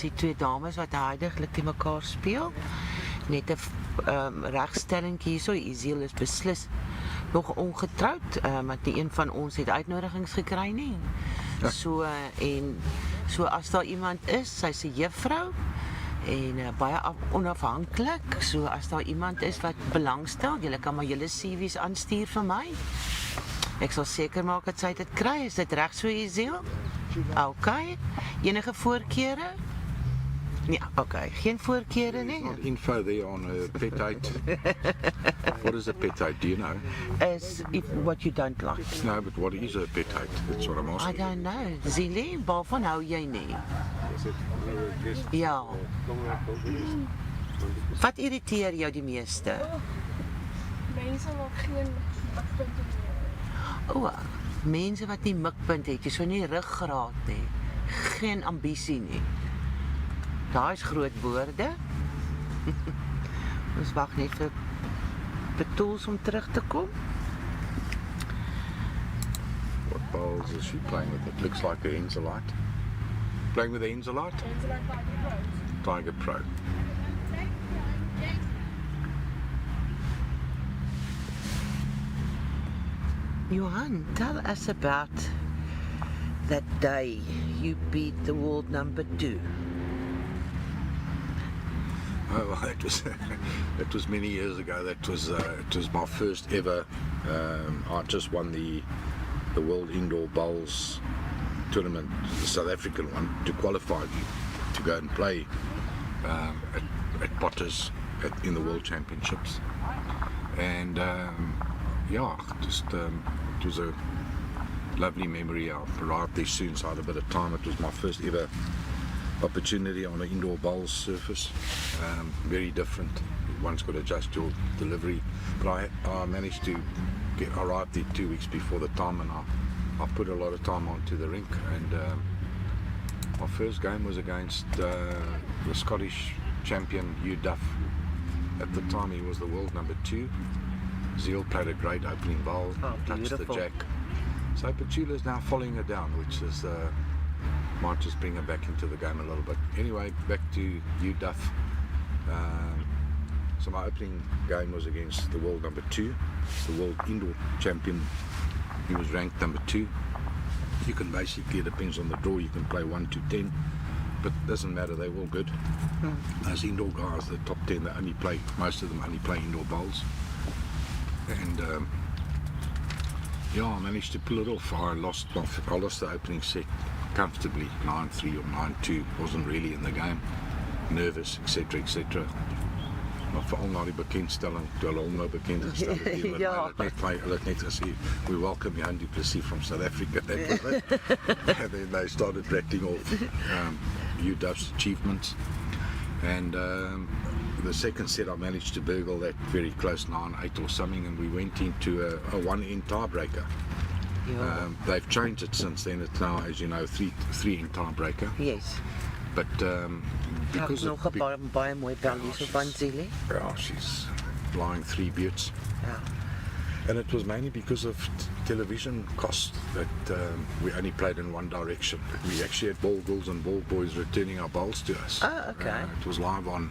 die twee dames wat huidiglik teen mekaar speel. Net 'n regstellingkie hierso. Ezile is beslis nog ongetroud, want nie een van ons het uitnodigings gekry nie. Ja. So as daar iemand is, sy's 'n juffrou en baie onafhanklik. So as daar iemand is wat belangstel, julle kan maar julle CV's aanstuur vir my. Ek sal seker maak dat sy dit kry. Is dit reg so, Ezile? Okay. Enige voorkeure? Ja, okay. Geen voorkeure nie. Not info there on a petite. What is a petite? Do you know? Is if what you don't like. No, but what is a petite? That's what I'm I asking. don't know. Ezile, waarvan hou jy nie? Ja. Wat irriteer jou die meeste? Mense wat geen punte meer. O, mense wat nie mikpunt het, so nie ruggraat nie. Geen ambisie nie. Daai is groot woorde. Ons wag net vir Petula om terug te kom. What bowls is she playing with? It looks like the Ezile. Playing with the Ezile? Mense like Tiger Pro. Johan, tell us about that day you beat the world number 2. Oh, well, that was many years ago. It was my first ever. I just won the World Indoor Bowls tournament, the South African one, to qualify to go and play at Potters in the World Championships. And yeah, just it was a lovely memory. I arrived there soon, so I had a bit of time. It was my first ever opportunity on an indoor bowls surface. Very different. One's got to adjust your delivery. But I managed to arrive there 2 weeks before the time, and I put a lot of time onto the rink. And my first game was against the Scottish champion Hugh Duff At the time, he was the world number 2. Ezile played a great opening bowl, Oh, touched the beautiful. jack. So Petula is now following her down, which is might just bring her back into the game a little bit. Anyway, back to you, Duff. So my opening game was against the world number 2, the world indoor champion. He was ranked number 2. You can basically, it depends on the draw, you can play 1 to 10, but it doesn't matter, they're all good. Those indoor guys, the top 10, they only play, most of them only play indoor bowls. And yeah, I managed to pull it off. I lost the opening set comfortably, 9-3 or 9-2. Wasn't really in the game, nervous, etc, etc. Maar veral na die bekendstelling, toe hulle hom nou bekend gestel het, hulle het net gesê, we welcome Jan du Plessis from South Africa. That was it. And then they started rattling off UW's achievements. And the second set I managed to burgle that very close 9-8 or something, and we went into a one-end tiebreaker. Ja. They've changed it since then. It's now, as you know, three-end tiebreaker. Yes. But because nog 'n baie mooi bel hierso van Ezile. yeah, she's flying 3 buttes. Ja. And it was mainly because of television cost that we only played in one direction. We actually had ball girls and ball boys returning our bowls to us. Oh, okay. It was live on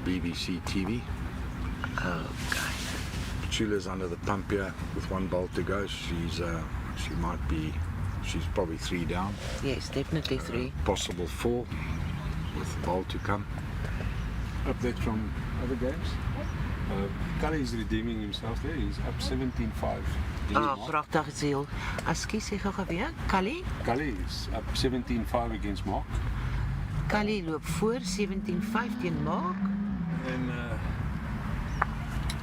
BBC TV. Okay. Petula's under the pump here with 1 bowl to go. She's probably 3 down. Yes, definitely 3. Possible 4 with the bowl to come. Update from other games. Cully is redeeming himself there. He's up 17-5. Ah, pragtig Ezile. Ekskuus, sê gou weer. Kali? Cully is up 17-5 against Mark. Kali loop voor 17-5 teen Mark. And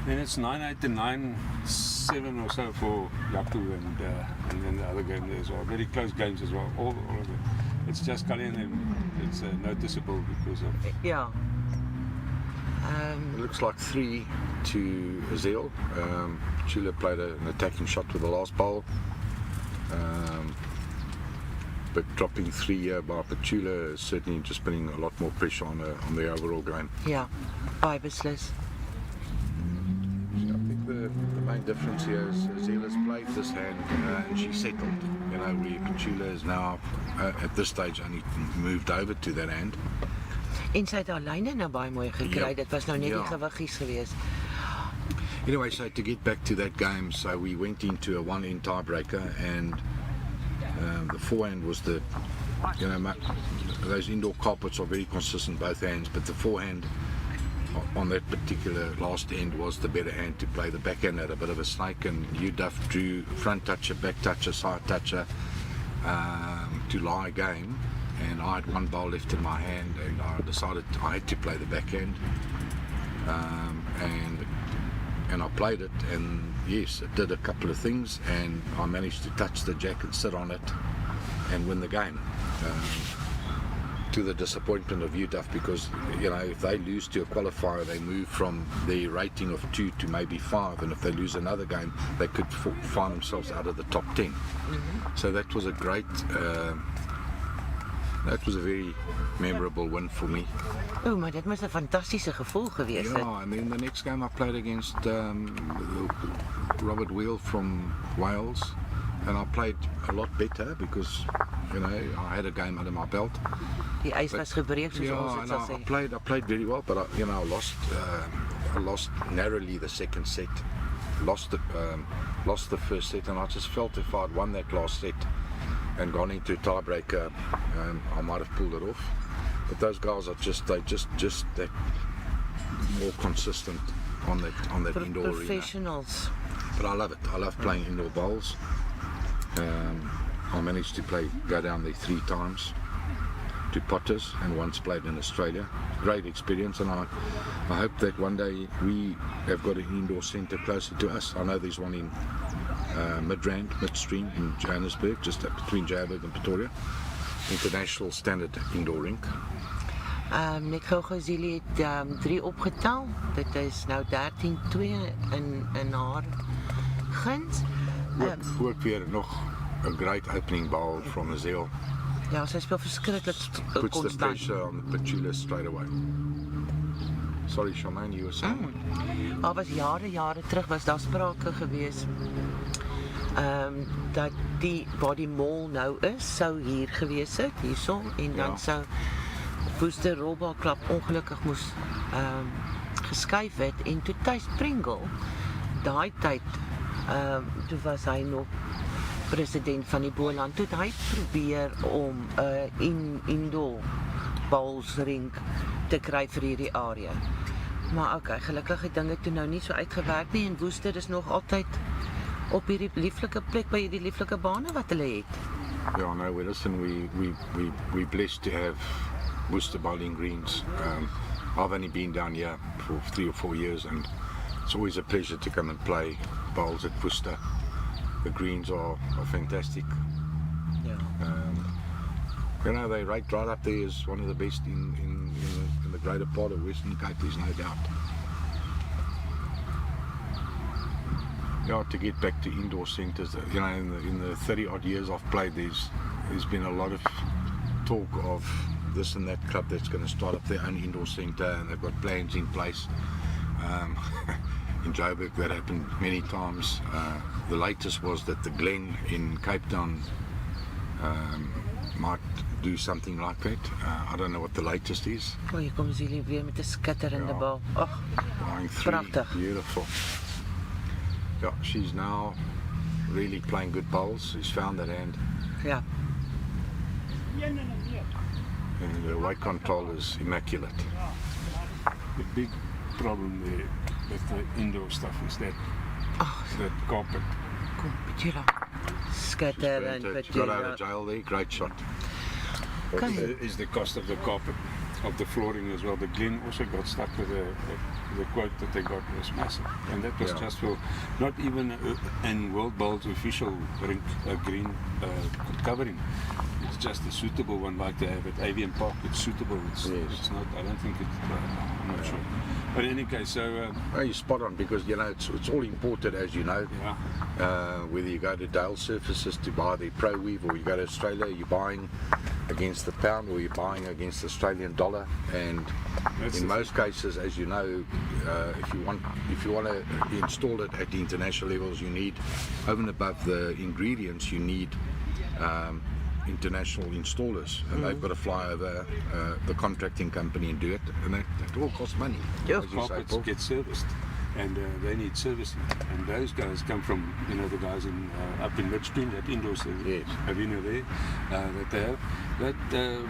then it's 9-8 and 9-7 or so for Yaku, and then the other game there as well. Very close games as well. All of it. It's just Cully and them. It's noticeable because of. Ja. It looks like 3 to Ezile. Petula played an attacking shot with the last bowl. But dropping 3 here by Petula is certainly just putting a lot more pressure on the overall game. Ja. Baie beslis. I think the main difference here is Ezile's played this hand and she settled. You know, where Petula is now at this stage only moved over to that hand. En sy het haar lyne nou baie mooi gekry. Ja. Dit was nou net Ja. die gewiggies geweest. Anyway, so to get back to that game, so we went into a one-end tiebreaker, and the forehand was the, you know, those indoor carpets are very consistent both hands, but the forehand on that particular last end was the better hand to play. The backhand had a bit of a snake, and UW drew front toucher, back toucher, side toucher to lie game, and I had 1 bowl left in my hand, and I decided I had to play the backhand, and I played it, and yes, it did a couple of things, and I managed to touch the jack and sit on it and win the game. To the disappointment of UW, because, you know, if they lose to a qualifier, they move from the rating of 2 to maybe 5, and if they lose another game, they could find themselves out of the top 10. So that was a great, that was a very memorable win for me. O, maar dit moes 'n fantastiese gevoel gewees het. Yeah, and then the next game I played against Robert Wheel from Wales, and I played a lot better because, you know, I had a game under my belt. Die ys was gebreek soos ons dit sal sê. I played very well, but I lost narrowly the second set, lost the first set, and I just felt if I'd won that last set and gone into a tiebreaker, I might have pulled it off. But those guys are just that more consistent on that indoor arena. Professionals. But I love it. I love playing indoor bowls. I managed to go down there 3 times to Potters, and once played in Australia. Great experience, and I hope that one day we have got an indoor centre closer to us. I know there's one in midstream in Johannesburg, just between Johannesburg and Pretoria. International standard indoor rink. Net gou Ezile het 3 opgetel. Dit is nou 13-2 in haar guns. Ook weer nog a great opening bowl from Ezile. Ja, sy speel verskriklik Puts the konstant. pressure on the Petula straight away. Sorry, Charmaine, you were saying? Al was jare terug was daar sprake gewees dat waar die mall nou is, sou hier gewees het, hierso, en dan sou Woester Rolbalklap ongelukkig moes geskuif het, en toe Thys Pringle, daai tyd, toe was hy nog president van die Boland, toe het hy probeer om indoor bowlsrink te kry vir hierdie area. Maar okay, gelukkig het dinge toe nou nie so uitgewerk nie, en Woester is nog altyd op hierdie lieflike plek, by hierdie lieflike bane wat hulle het. Yeah, no, well, listen, we're blessed to have Worcester bowling greens. I've only been down here for 3 or 4 years, and it's always a pleasure to come and play bowls at Worcester. The greens are fantastic. Ja. You know, they rate right up there as one of the best in the greater part of Western Cape, there's no doubt. Yeah, to get back to indoor centres, you know, in the 30 odd years I've played, there's been a lot of talk of this and that club that's going to start up their own indoor centre, and they've got plans in place. In Joburg that happened many times. The latest was that the Glen in Cape Town might do something like that. I don't know what the latest is. Oh, hier kom Ezile weer met 'n skitterende bal. Ag, Line 3, pragtig. beautiful. Yeah, she's now really playing good bowls. She's found that hand. Ja. And the weight control is immaculate. The big problem there with the indoor stuff is that carpet. Kom, Petula. Skitterend, Got out Petula. of jail there, great shot. Kan Is the cost of the carpet, of the flooring as well. The Glen also got stuck with the quote that they got was massive, and that was just for not even in World Bowl's official rink green covering. It's just a suitable one like they have at AVM Park. It's suitable. It's not. I don't think it's. I'm not sure. But in any case, so. Oh, you're spot on, because you know it's all imported, as you know. Whether you go to Dale Surfaces to buy the Pro Weave, or you go to Australia, you're buying against the pound, or you're buying against the Australian dollar. And in most cases, as you know, if you want to install it at the international levels, you need, over and above the ingredients, you need international installers, and they've got to fly over the contracting company and do it, and that all costs money. Yeah, as you say, Carpets Paul. get serviced, and they need servicing. And those guys come from, you know, the guys in up in midstream, that indoor arena there that they have. That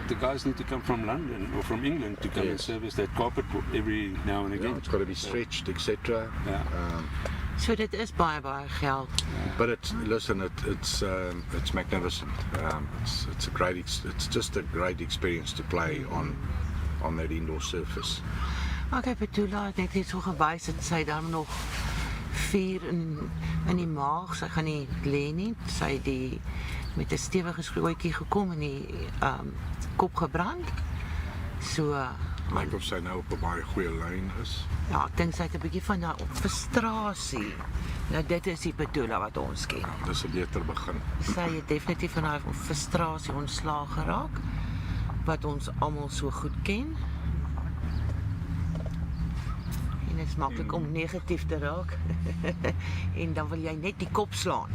the guys need to come from London or from England to come and service that carpet every now and again. It's got to be stretched, etc. So dit is baie geld. But it's magnificent. It's just a great experience to play on that indoor surface. Okay, Petula het net so gewys dat sy dan nog 4 in die maag, sy gaan nie lê nie. Sy het die met 'n stewige skrootjie gekom en die kop gebrand. So Lyk of sy nou op 'n baie goeie lyn is. ja, ek dink sy het 'n bietjie van daai frustrasie. Nou dit is die Petula wat ons ken. Dis 'n beter begin. Sy het definitief van daai frustrasie ontslaag geraak wat ons almal so goed ken. En dit is maklik om negatief te raak. En dan wil jy net die kop slaan.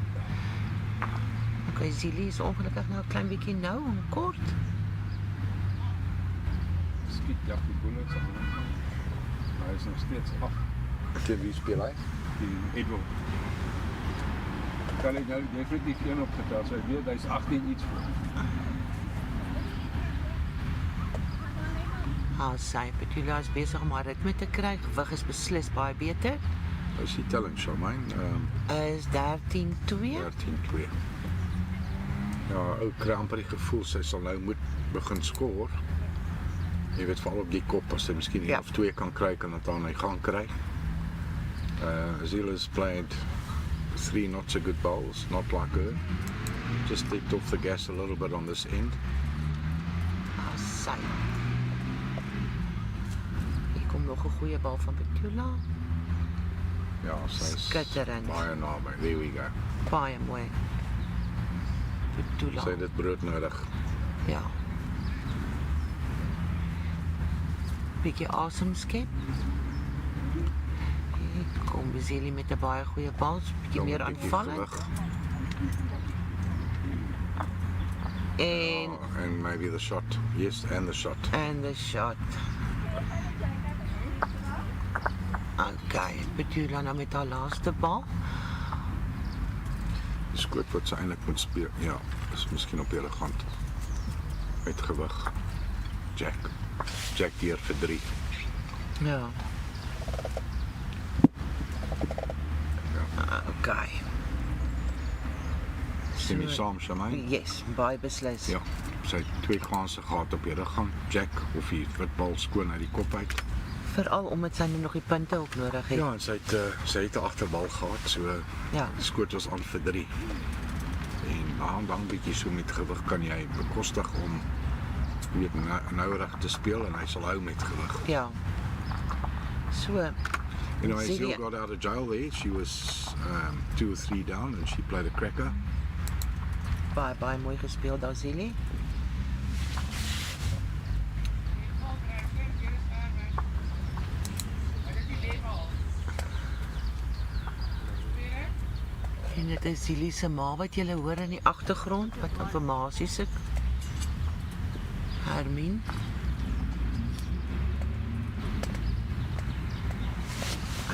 Okay, Ezile is ongelukkig nou 'n klein bietjie nou en kort. Skiet die Boland aan. Hy is nog steeds af. Ken wie speel hy? Die Edward. Kan hy nou definitief een opgetel, so hy weet hy's 18 iets voor. Sy Petula is besig om haar ritme te kry. Gewig is beslis baie beter. Is die telling, Charmaine? Is 13-2. 13-2. Ja, ou kry amper die gevoel sy sal nou moet begin skoor. Jy weet, veral op die kop, as sy miskien 1 of 2 kan kry, kan dit aan hy gaan kry. Ezile has played 3 not so good bowls, not like her. Just ticked off the gas a little bit on this end. Sy. Hier kom nog 'n goeie bal van Petula. Ja, sy's Skitterend. baie naby. There we go. Baie mooi. Petula. Sy het dit brood nodig. Ja. bietjie asem skep. Kom Ezile met 'n baie goeie bal, bietjie meer aanvallend. En And maybe the shot. Yes, and the shot. and the shot. Okay, Petula nou met haar laaste bal. Die skoot wat sy eintlik moet speel. Ja, is miskien op elegant. Met gewig. Jack hier vir 3. Ja. Okay. Stem jy saam, Shamaine? Yes, baie beslis. Ja, sy het 2 kansse gehad op die ruggang. Jack of die witbal skoon uit die kop uit. Veral omdat sy nou nog die punte ook nodig het. Ja, en sy het 'n agterbal gehad, so Ja. die skoot was aan vir 3. En dan bietjie so met gewig kan jy bekostig om weet nou reg te speel en hy sal hou met gewig. Ja. So, You know, Ezile- Ezile got out of jail there. She was 2 or 3 down and she played a cracker. baie mooi gespeel daar, Ezile. En dit is Ezile se ma wat julle hoor in die agtergrond, wat informasie soek. Hermine.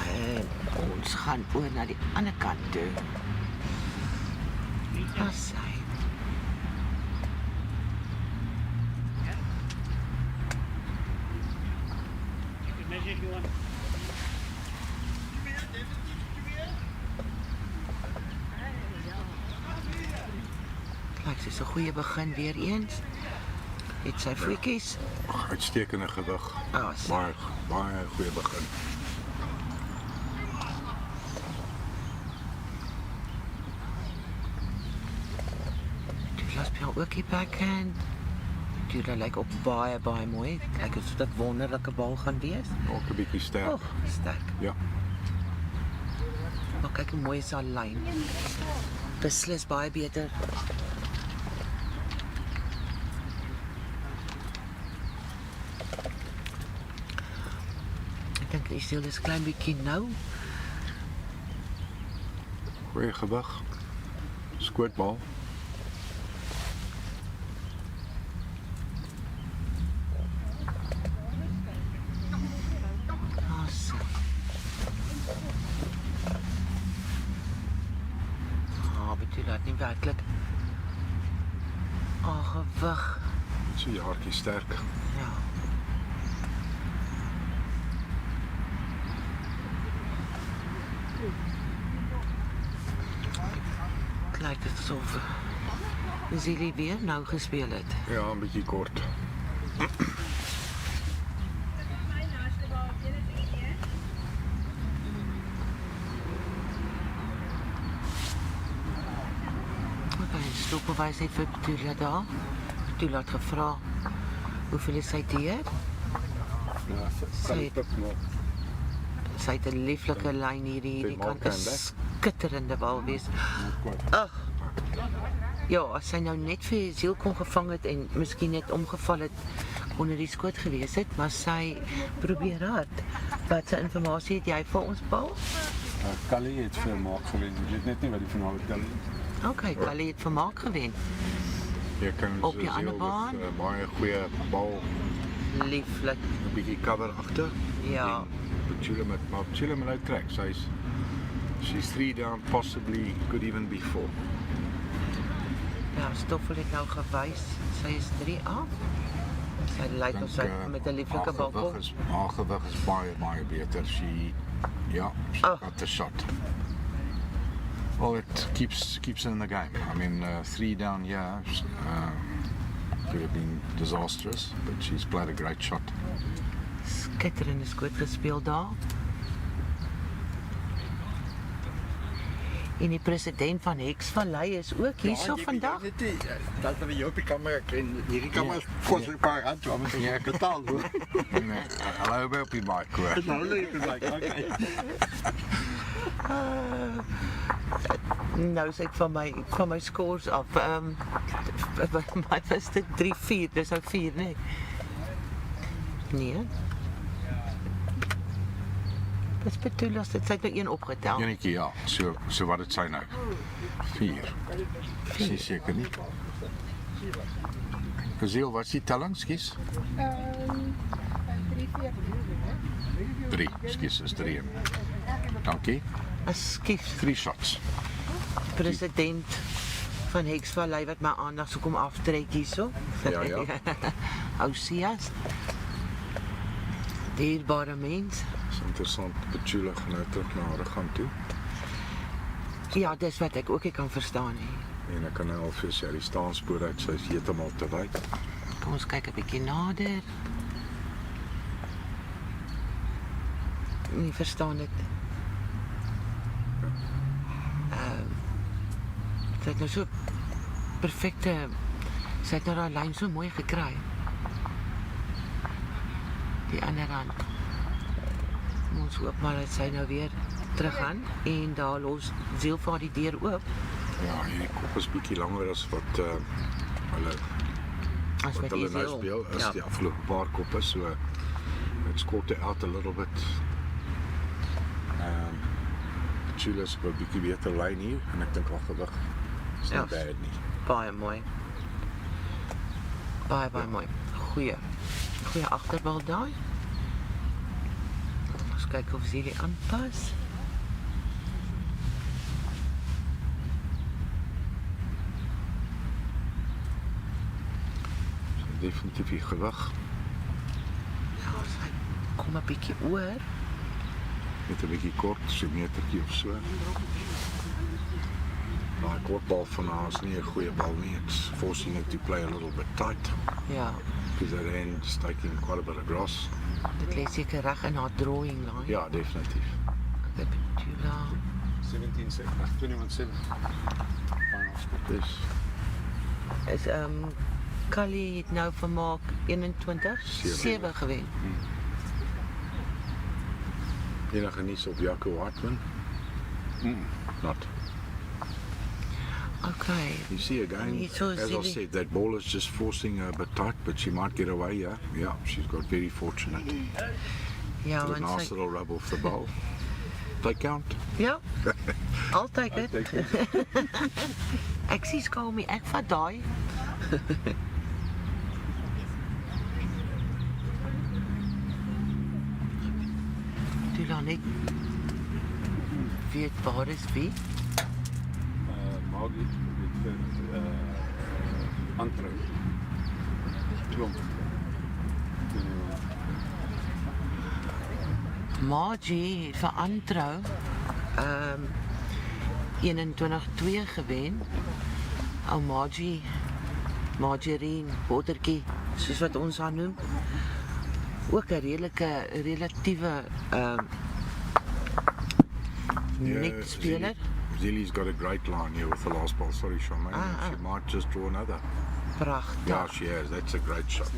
En ons gaan oor na die ander kant toe. As hy. Lyk soos 'n goeie begin weer eens. Het sy voetjies. Uitstekende gewig. So. Baie goeie begin. Petula speel ook die backhand. Petula lyk ook baie mooi. Lyk asof dit 'n wonderlike bal gaan wees. Ook 'n bietjie sterk. Sterk. Ja. Maar kyk hoe mooi is haar lyn. Beslis baie beter. Ek dink Ezile is klein bietjie nou. Goeie gewig. Skootbal. So. Petula het nie werklik gewig. So jy hartjie sterk. Ja. Lyk dit asof Ezile weer nou gespeel het. Ja, 'n bietjie kort. Stopbewys het vir Petula daar. Petula het gevra hoeveel is sy deur? Ja, Sy het 'n lieflike lyn hierdie kan 'n skitterende bal wees. Ag. Ja, as sy nou net vir Ezile kon gevang het en miskien net omgeval het, kon dit die skoot gewees het, maar sy probeer hard. Wat se informasie het jy vir ons, Paul? Callie het vermaak gewen. Ek weet net nie wat die finale tel. Okay, Callie het vermaak gewen. Jy kan Op die ander baan? baie goeie bal, Lieflik. 'n bietjie cover agter. Ja. Petula moet uittrek. She's 3 down, possibly could even be 4. Ja, Stoffel het nou gewys. Sy is 3 af. Sy lyk of sy met 'n lieflike bal kom. Haar gewig is baie beter. She got the shot. Well, it keeps her in the game. I mean, 3 down here could have been disastrous, but she's played a great shot. Skitterende skoot gespeel daar. En die president van Hexvallei is ook hierso vandag. Dat we jou op die kamera krijgen. Hierdie kamera kost een paar rand, maar moet je betaald hoor. Nee, hallo by op die mic hoor. Nou, leuk gezegd, oké. Nou sê ek van my scores af. Wat was dit? 3-4, dis nou 4, nee. Nee. Dis Petula, dit sy het nou een opgetel. Enetjie, ja. So wat dit sy nou? 4. Is nie seker nie. Ezile, wat is die telling, skus? 3, skus, is 3. Dankie. Ekskuus, 3 shots. president van Heksvallei wat my aandag so kom aftrek hierso. Ja, ja. Ousias. Dierbare mens. Dis interessant. Petula gaan nou terug na haar gaan toe. Ja, dis wat ek ook nie kan verstaan nie. En ek kan nou al vir sy die staanspoor uit, sy is heeltemal te wyd. Kom ons kyk 'n bietjie nader. Nie verstaan dit. Sy het nou so perfekte, sy het nou daai lyn so mooi gekry. Die ander rand. Ons hoop maar dat sy nou weer terug gaan en daar los Ezile vir haar die deur oop. Ja, hierdie kop is bietjie langer as wat hulle As met nou Ezile. speel, as Ja. die afgelope paar koppe, so it's caught it out a little bit. Petula's op 'n bietjie beter lyn hier en ek dink haar gewig is nie Ja. bad nie. Baie mooi. Baie mooi. Goeie agterbal daai. Ons kyk of Ezile aanpas. Definitief die gewig Ja, sy kom 'n bietjie oor. met 'n bietjie kort, so 'n metertjie of so. Daai kortbal van haar is nie 'n goeie bal nie. It's forcing her to play a little bit tight. Ja, Because that end is taking quite a bit of grass. dit lê seker reg in haar drawing line. Ja, definitief. Kyk, Petula. 21-7. Dus Is Kali het nou vermaak 21-7 gewen. enige nuus op Jaco Hartman? Not. Okay. You see again, Niet zo as I silly. said, that ball is just forcing her a bit tight, but she might get away, yeah. Yeah, she's got very fortunate. Ja, A want nice sy, little rub off the ball. They count. ja. I'll take it. Ek sien skaam my, ek vat daai. Petula net weet waar is wie. Maggie met Antro. Klomp. Margie het vir Antro 21-2 gewen. Ou Margarine, bottertjie, soos wat ons haar noem. Ook 'n relatiewe net speler. Ezile's got a great line here with the last ball. Sorry, Charmaine. She might just draw another. Pragtig. Yeah, she has. That's a great shot.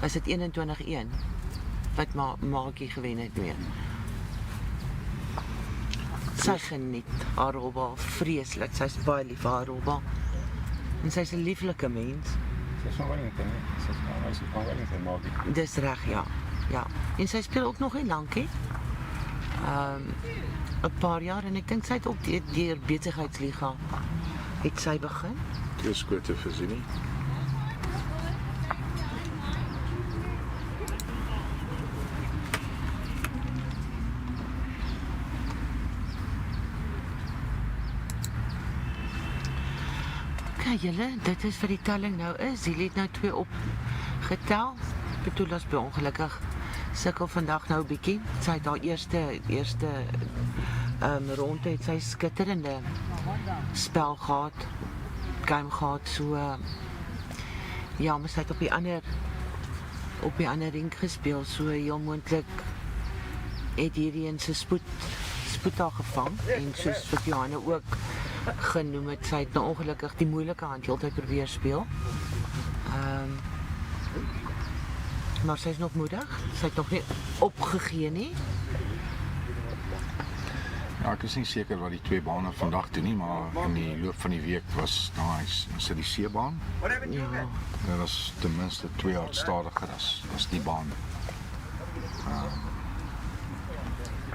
Was dit 21-1 wat Margie gewen het mee. Sy geniet haar rolbal vreeslik. Sy's baie lief vir haar rolbal. En sy's 'n lieflike mens. Sy's van Wellington, hè? Sy's van Wellington, Maggie. Dis reg, ja. Ja. En sy speel ook nog nie lank hè. 'n paar jaar en ek dink sy het ook deur besigheidsliga het sy begin. Twee skote vir Ezile. Kyk julle, dit is vir die telling nou is. Ezile het nou 2 opgetel. Petula's baie ongelukkig. Sukkel vandag nou 'n bietjie. Sy het haar eerste ronde het sy skitterende spel gehad. Game gehad so ja, maar sy het op die ander ring gespeel. So heel moontlik het hierdie een se spoed haar gevang en soos wat Johanna ook genoem het, sy het nou ongelukkig die moeilike hand heeltyd probeer speel. Maar sy is nog moedig. Sy het nog nie opgegee nie. Ja, ek is nie seker wat die 2 bane vandag doen nie, maar in die loop van die week was daar is die seebaan. Ja. Dit was ten minste 2 jaar stadiger as die baan.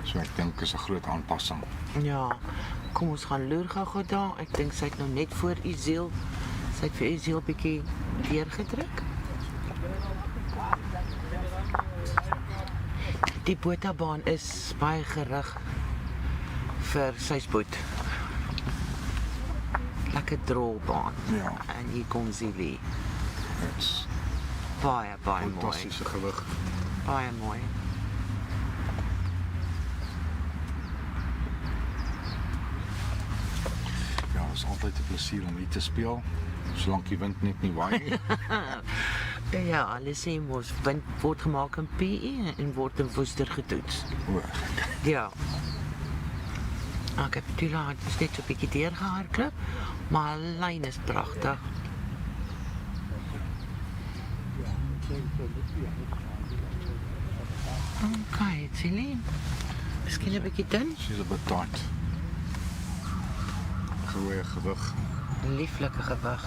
So ek dink is 'n groot aanpassing. Ja. Kom ons gaan loer gou daar. Ek dink sy het nou net voor Ezile. Sy het vir Ezile 'n bietjie deurgedruk. Die botabaan is baie gerig vir sysboot. Lekker drolbaan. Ja. En hier kom Ezile. Dit's Baie mooi. fantastiese gewig. Baie mooi. Ja, dit is altyd 'n plesier om hier te speel, solank die wind net nie waai nie. Ja, hulle sê mos wind word gemaak in PE en word in Woester getoets. O, Ja. Ek het Petula het net so 'n bietjie deurgehardloop, maar die lyn is pragtig. Okay, Ezile. Miskien 'n bietjie dun, she's a bit tight. Goeie gewig. lieflike gewig.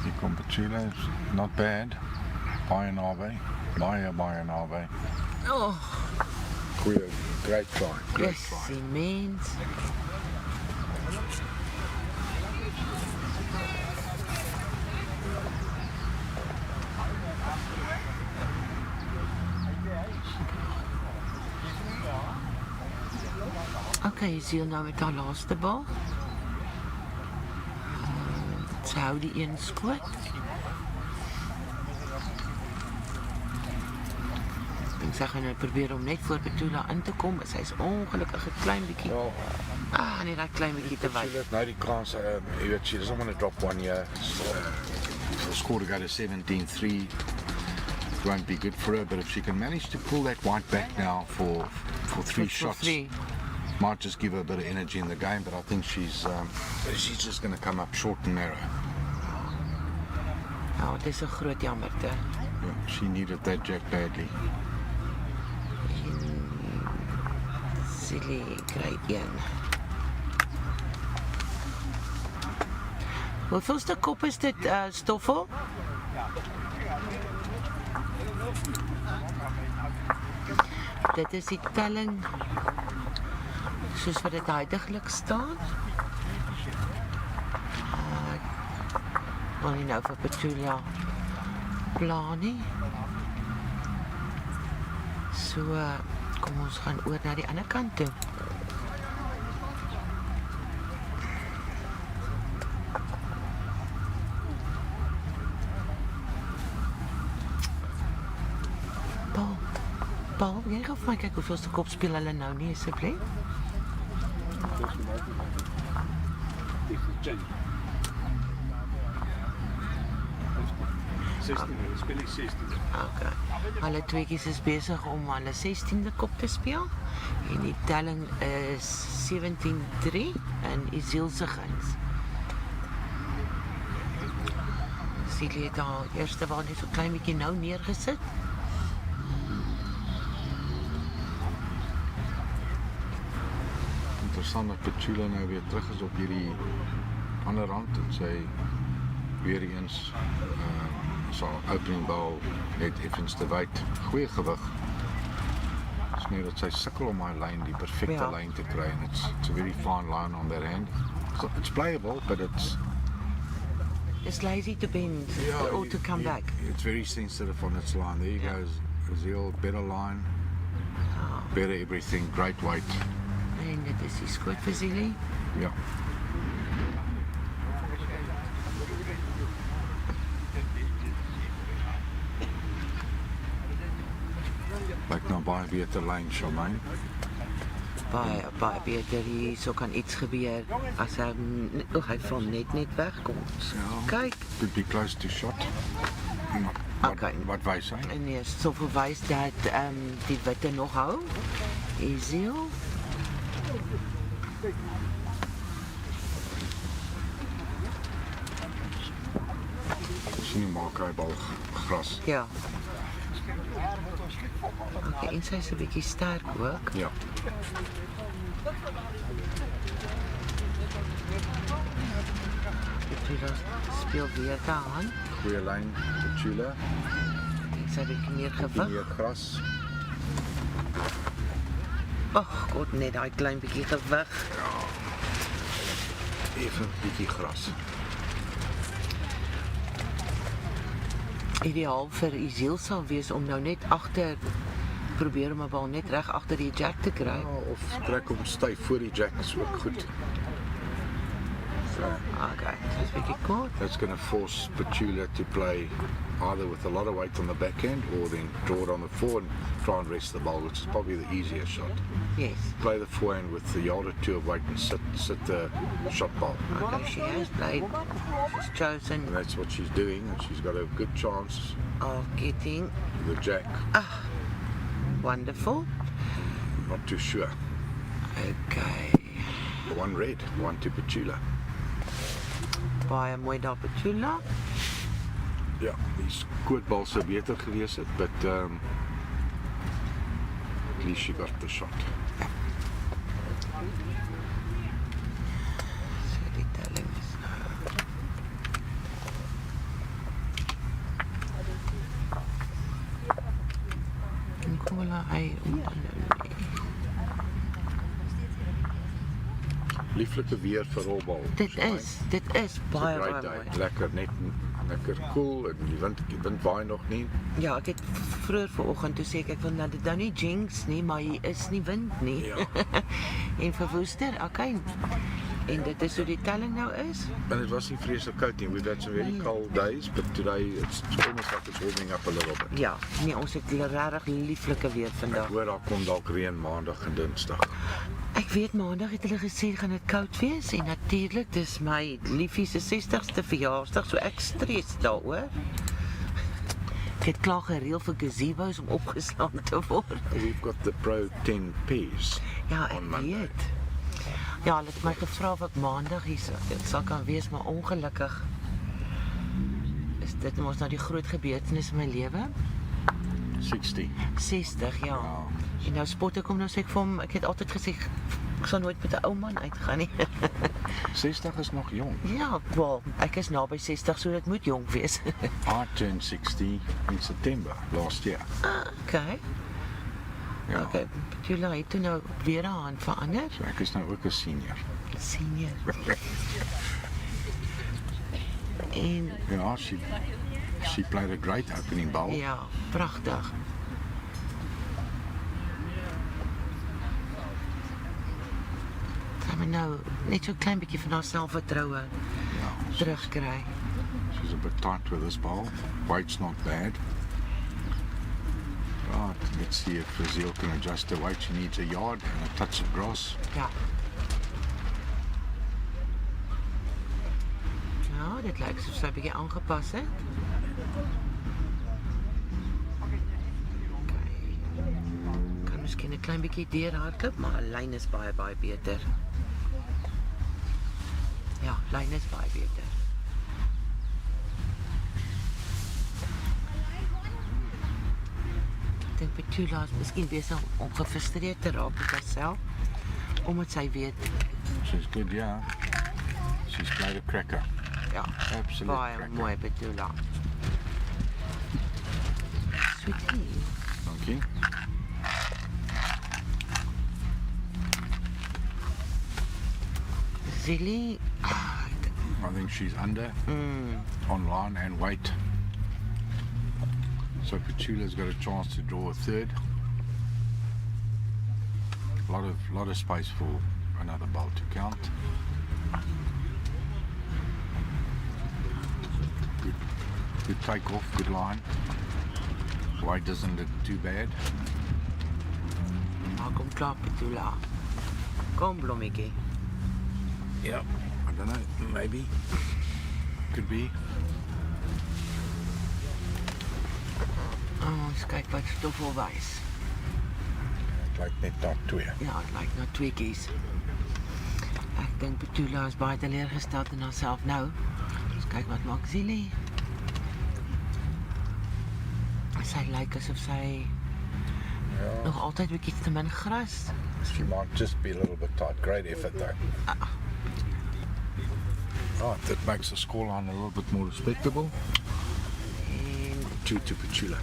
Hier komt Petula, is not bad. Baie naby. Baie naby. Oh, Goeie, great try. Great yes, try. die mens. Okay, Ezile nou met haar laaste bal. Sy hou die een skoot. En sy gaan nou probeer om net voor Petula in te kom. Sy's ongelukkig 'n klein bietjie. Net daai klein bietjie te wyd. Petula, nou die kans, jy weet, she doesn't want to drop one here. She'll score to go to 17-3. It won't be good for her, but if she can manage to pull that white back now for 3 shots, might just give her a bit of energy in the game, but I think she's just going to come up short and narrow. Nou, dit is 'n groot jammerte. Yeah, she needed that jack badly. Ezile kry 1. Hoeveelste kop is dit, Stoffel? Dit is die telling soos wat dit huidiglik staan. Wil nie nou vir Petula pla nie. So, kom ons gaan oor na die ander kant toe. Paul, jy gaan vir my kyk hoeveelste kop speel hulle nou nie, asseblief? Okay. Hulle tweeetjies is besig om hulle 16de kop te speel en die telling is 17-3 in Ezile se guns. Ezile het al eerste bal net so klein bietjie nou neergesit. Interessant dat Petula nou weer terug is op hierdie ander rand en sy weer eens so opening bal net effens te wyd. Goeie gewig. Dis net dat sy sukkel om haar lyn, die perfekte lyn te kry en it's a very fine line on that hand. So it's playable, but it's lazy to bend or to come back. It's very sensitive on its line. There you go, Ezile, better line, better everything, great weight. En dit is die skoot vir Ezile. Ja. Lyk nou baie beter lyn, Charmaine. Baie beter hier, so kan iets gebeur as hy val net wegkom. Kyk. Could be close to shot. Wat wys hy? Nee, so verwys dat die witte nog hou. Ezile. sien nie maak hy bal gras. Ja. Okay, en sy is 'n bietjie sterk ook. Ja. Petula speel weer daaraan. Goeie lyn, Petula. Sy het 'n bietjie meer gewig. Meer gras. Ag, god, net daai klein bietjie gewig. Even bietjie gras. Ideaal vir Ezile sal wees om nou net agter probeer om 'n bal net reg agter die jack te kry. Ja, of trek hom styf voor die jack is ook goed. So, Okay, that's bietjie cool. that's going to force Petula to play either with a lot of weight on the backhand or then draw it on the forehand, try and rest the ball, which is probably the easier shot. Yes. Play the forehand with the yard or two of weight and sit the shot ball. Okay, she has played. She's chosen And that's what she's doing, and she's got a good chance of getting with the jack. wonderful. Not too sure. Okay. One red, one to Petula. Baie mooi daar Petula. Ja, die skootbal sou beter gewees het, but at least she got the shot. So die telling is nou. En kom hulle hy Lieflike weer vir rolbal. Dit is baie Great baie day. mooi. Lekker, net lekker cool en die wind waai nog nie. Ja, ek het vroeër vanoggend toe sê ek wil nou dit nou nie jinx nie, maar hier is nie wind nie. Ja. En vir Woester, okay. En dit is hoe die telling nou is. And it was nie vreeslik koud nie. We've had some very cold days, but today it's almost like it's warming up a little bit. Ja, nee, ons het regtig lieflike weer Ek vandag. hoor daar kom dalk reën maandag en dinsdag. Ek weet maandag het hulle gesê gaan dit koud wees en natuurlik dis my liefie se 60ste verjaarsdag, so ek stres daaroor. Ek het klaar gereël vir gazebos om opgeslaan te word. We've got the Pro 10 Ps Ja, ek on Monday. weet. Ja, hulle het my gevra of ek maandag hier sal kan wees, maar ongelukkig is dit mos nou die groot gebeurtenis in my lewe. 60. 60, ja. En nou spot ek hom, nou sê ek vir hom, ek het altyd gesê ek sal nooit met 'n ou man uitgaan nie. 60 is nog jong. Ja, wel, ek is naby 60, so dit moet jonk wees. I turned 60 in September last year. Okay. Ja. Okay, Petula het toe nou weer 'n hand verander. So ek is nou ook 'n senior. Senior. En Ja, she played a great opening ball. ja, pragtig. Sy moet nou net so 'n klein bietjie van haar selfvertroue terugkry. She's a bit tight with this ball. Weight's not bad. Right, let's see if Ezile can adjust her weight. She needs a yard and a touch of grass. Ja. Nou, dit lyk soos sy 'n bietjie aangepas het. Okay. Kan miskien 'n klein bietjie deurhardloop, maar 'n lyn is baie baie beter. Ja, lyn is baie beter. Ek dink Petula is miskien besig om gefrustreerd te raak met haarself, omdat sy weet, She's good, yeah. She's played a cracker. ja, Absolute baie cracker. mooi Petula. Sweetie. Thank you. Ezile, I think she's under on line and weight. So Petula's got a chance to draw a third. Lot of space for another ball to count. Good take off, good line. Weight doesn't look too bad. maar kom klaar Petula. Kom blommetjie. Yep. I don't know, maybe. Could be. Ons kyk wat stoffel wys. Like net daar twee. Ja, het lyk na twee kies. Ek dink Petula is baie teleurgesteld in haarself nou. Ons kyk wat maak Ezile. Sy lyk asof sy nog altyd bietjie te min gras. She might just be a little bit tight. Great effort though. Right, that makes the scoreline a little bit more respectable. En 2 to Petula.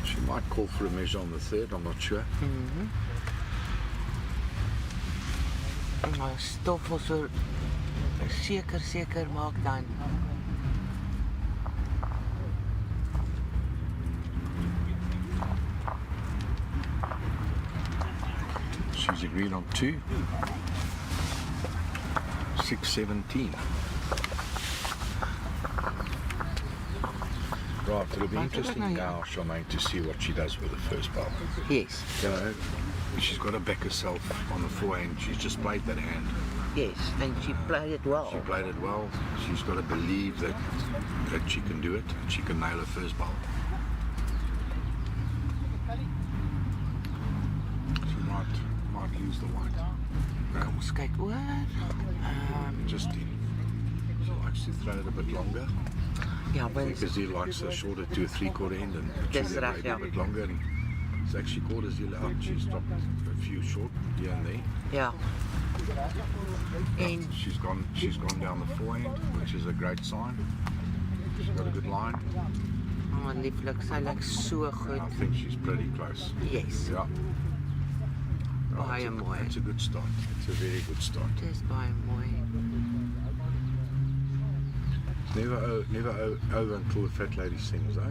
She might call for a measure on the third, I'm not sure. maar stoffel so seker maak dan. She's agreed on 2. 6:17. Right, it'll be interesting now, Charmaine, to see what she does with the first bowl. Yes. You know, she's got to back herself on the forehand. She's just played that hand. Yes, and she played it well. She played it well. She's got to believe that she can do it. She can nail her first bowl. She might use the white. Kom ons kyk oor. Just in. She likes to throw it a bit longer. Ja, maar Because he likes a shorter 2 3/4 end and Dis Petula reg, maybe ja. a bit longer. And it's actually caught Ezile out. She's dropped a few short here and there. ja. En She's gone down the forehand, which is a great sign. She's got a good line. lieflik, sy lyk so goed. I think she's pretty close. Yes. Yeah. Baie mooi. It's a good start. It's a very good start. Dis baie mooi. Never over until the fat lady sings, eh?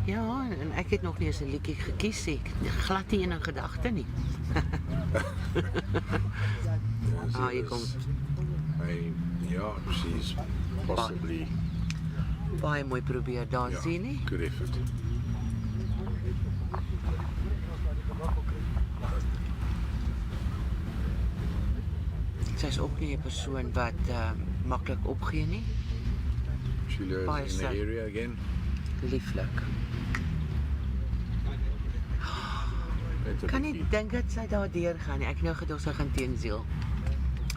Ja, en ek het nog nie eens 'n liedjie gekies nie. Glad nie een in gedagte nie. Hier kom Yeah, she's possibly. baie mooi probeer daar Yeah, sien nie. good effort. Sy's ook nie 'n persoon wat maklik opgee nie. Petula Baie is in the sterk. area again. Lieflik. Let her Kan be nie keen. dink dat sy daar deur gaan nie. Ek nou gedog sy gaan teen Ezile.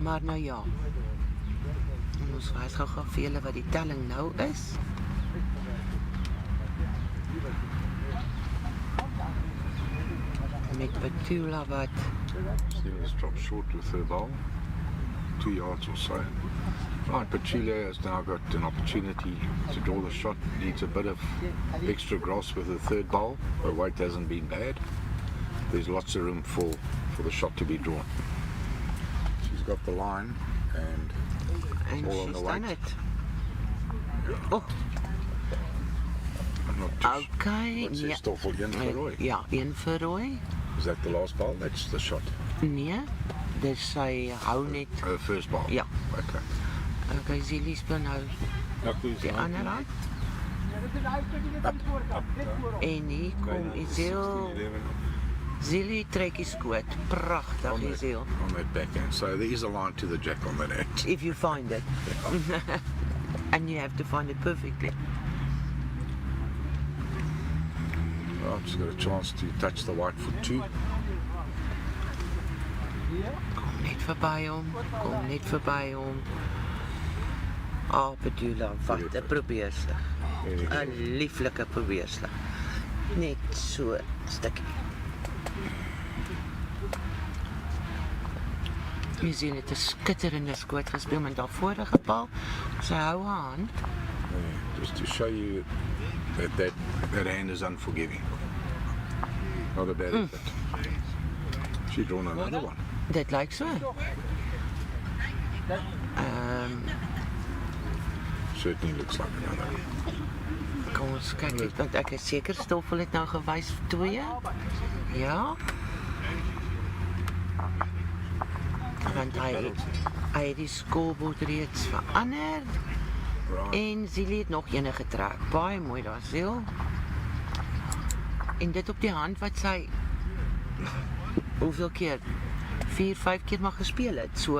Maar nou ja. En ons wys gou vir julle wat die telling nou is. Met Petula wat Ezele's dropped short with her bowl, 2 yards or so. Right, Petula has now got an opportunity to draw the shot. Needs a bit of extra grass with her third bowl. Her weight hasn't been bad. There's lots of room for the shot to be drawn. She's got the line and en all on she's the done weight. it. Oh, I'm not too okay. What's this stoffel? Een vir Roy. Ja, een vir Roy. Is that the last bowl? That's the shot. Nee, dis sy hou net. Her first bowl? Ja. Okay. Okay, Ezile speel nou die ander hand. En hier kom Ezile. Ezile trek die skoot. Pragtig, Ezile. On that backhand. So there is a line to the jack on that hand. If you find it. And you have to find it perfectly. Right, she's got a chance to touch the white for 2. Kom net verby hom. Kom net verby hom. Petula, wat 'n probeerslag. 'n lieflike probeerslag. Net so stukkie. Ezile het 'n skitterende skoot gespeel met haar vorige bal. Sy hou haar hand. Just to show you that hand is unforgiving. Not a bad effort. She drawn another one. Dit lyk so. Certainly looks like another one. Kom ons kyk net, want ek is seker Stoffel het nou gewys 2. Ja. Want hy het die scorebord reeds verander. Right. En Ezile het nog een getrek. Baie mooi daar, Ezile. En dit op die hand wat sy hoeveel keer? 4, 5 keer mag gespeel het. So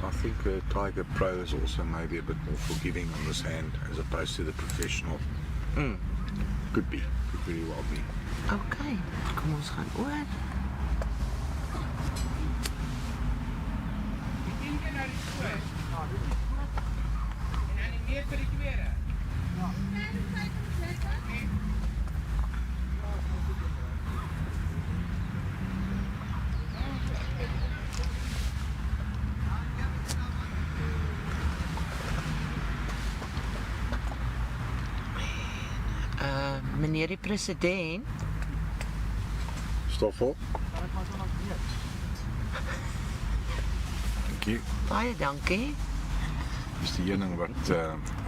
I think Tiger Pro is also maybe a bit more forgiving on this hand as opposed to the professional. Could very well be. okay, kom ons gaan oor. Meneer die president, Stoffel. Dankie. baie dankie. Dis die een ding wat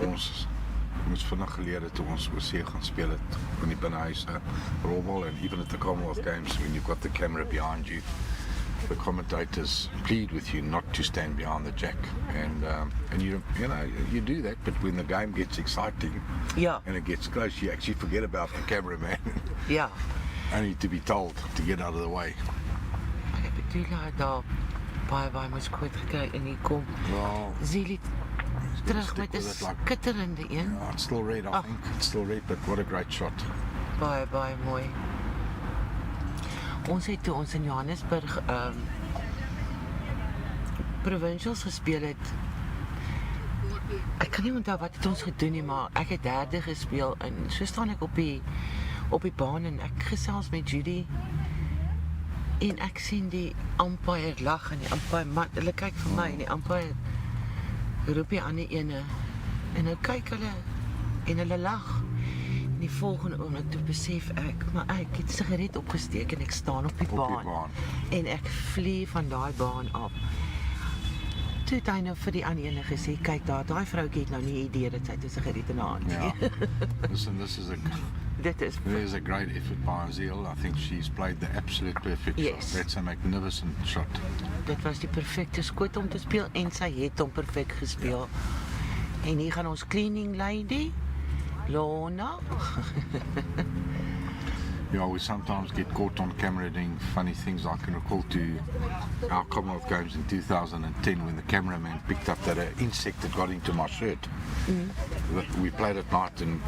ons vinnig geleer het toe ons oor see gaan speel het in die binnehuise rolbal, and even at the Commonwealth Games when you've got the camera behind you, the commentators plead with you not to stand behind the jack, and you know you do that, but when the game gets exciting Ja, and it gets close, you actually forget about the cameraman. ja. Only to be told to get out of the way. Petula het daar baie moeskoot gekry en hier kom Well, Ezile terug stick met 'n with it like- skitterende een. yeah, it's still red, I think. It's still red, but what a great shot. Baie mooi. Ons het toe ons in Johannesburg provincials gespeel het. Ek kan nie onthou wat het ons gedoen nie, maar ek het derde gespeel en so staan ek op die baan en ek gesels met Judy en ek sien die umpire lag en die umpire man, hulle kyk vir my en die umpire roep die ander ene en nou kyk hulle en hulle lag. En die volgende oomblik toe besef ek, maar ek het 'n sigaret opgesteek en ek staan op die baan. En ek vlieg van daai baan af. Toe het hy nou vir die ander ene gesê, kyk daar, daai vroukie het nou nie 'n idee dat sy 'n sigaret in haar hand het. Yeah. Listen, Dit is there's a great effort by Ezile. I think she's played the absolute perfect Yes. shot. That's a magnificent shot. dit was die perfekte skoot om te speel en sy het hom perfek gespeel. En hier gaan ons cleaning lady, Lona. Yeah, we sometimes get caught on camera doing funny things. I can recall to our Commonwealth Games in 2010 when the cameraman picked up that insect that got into my shirt. We played at night and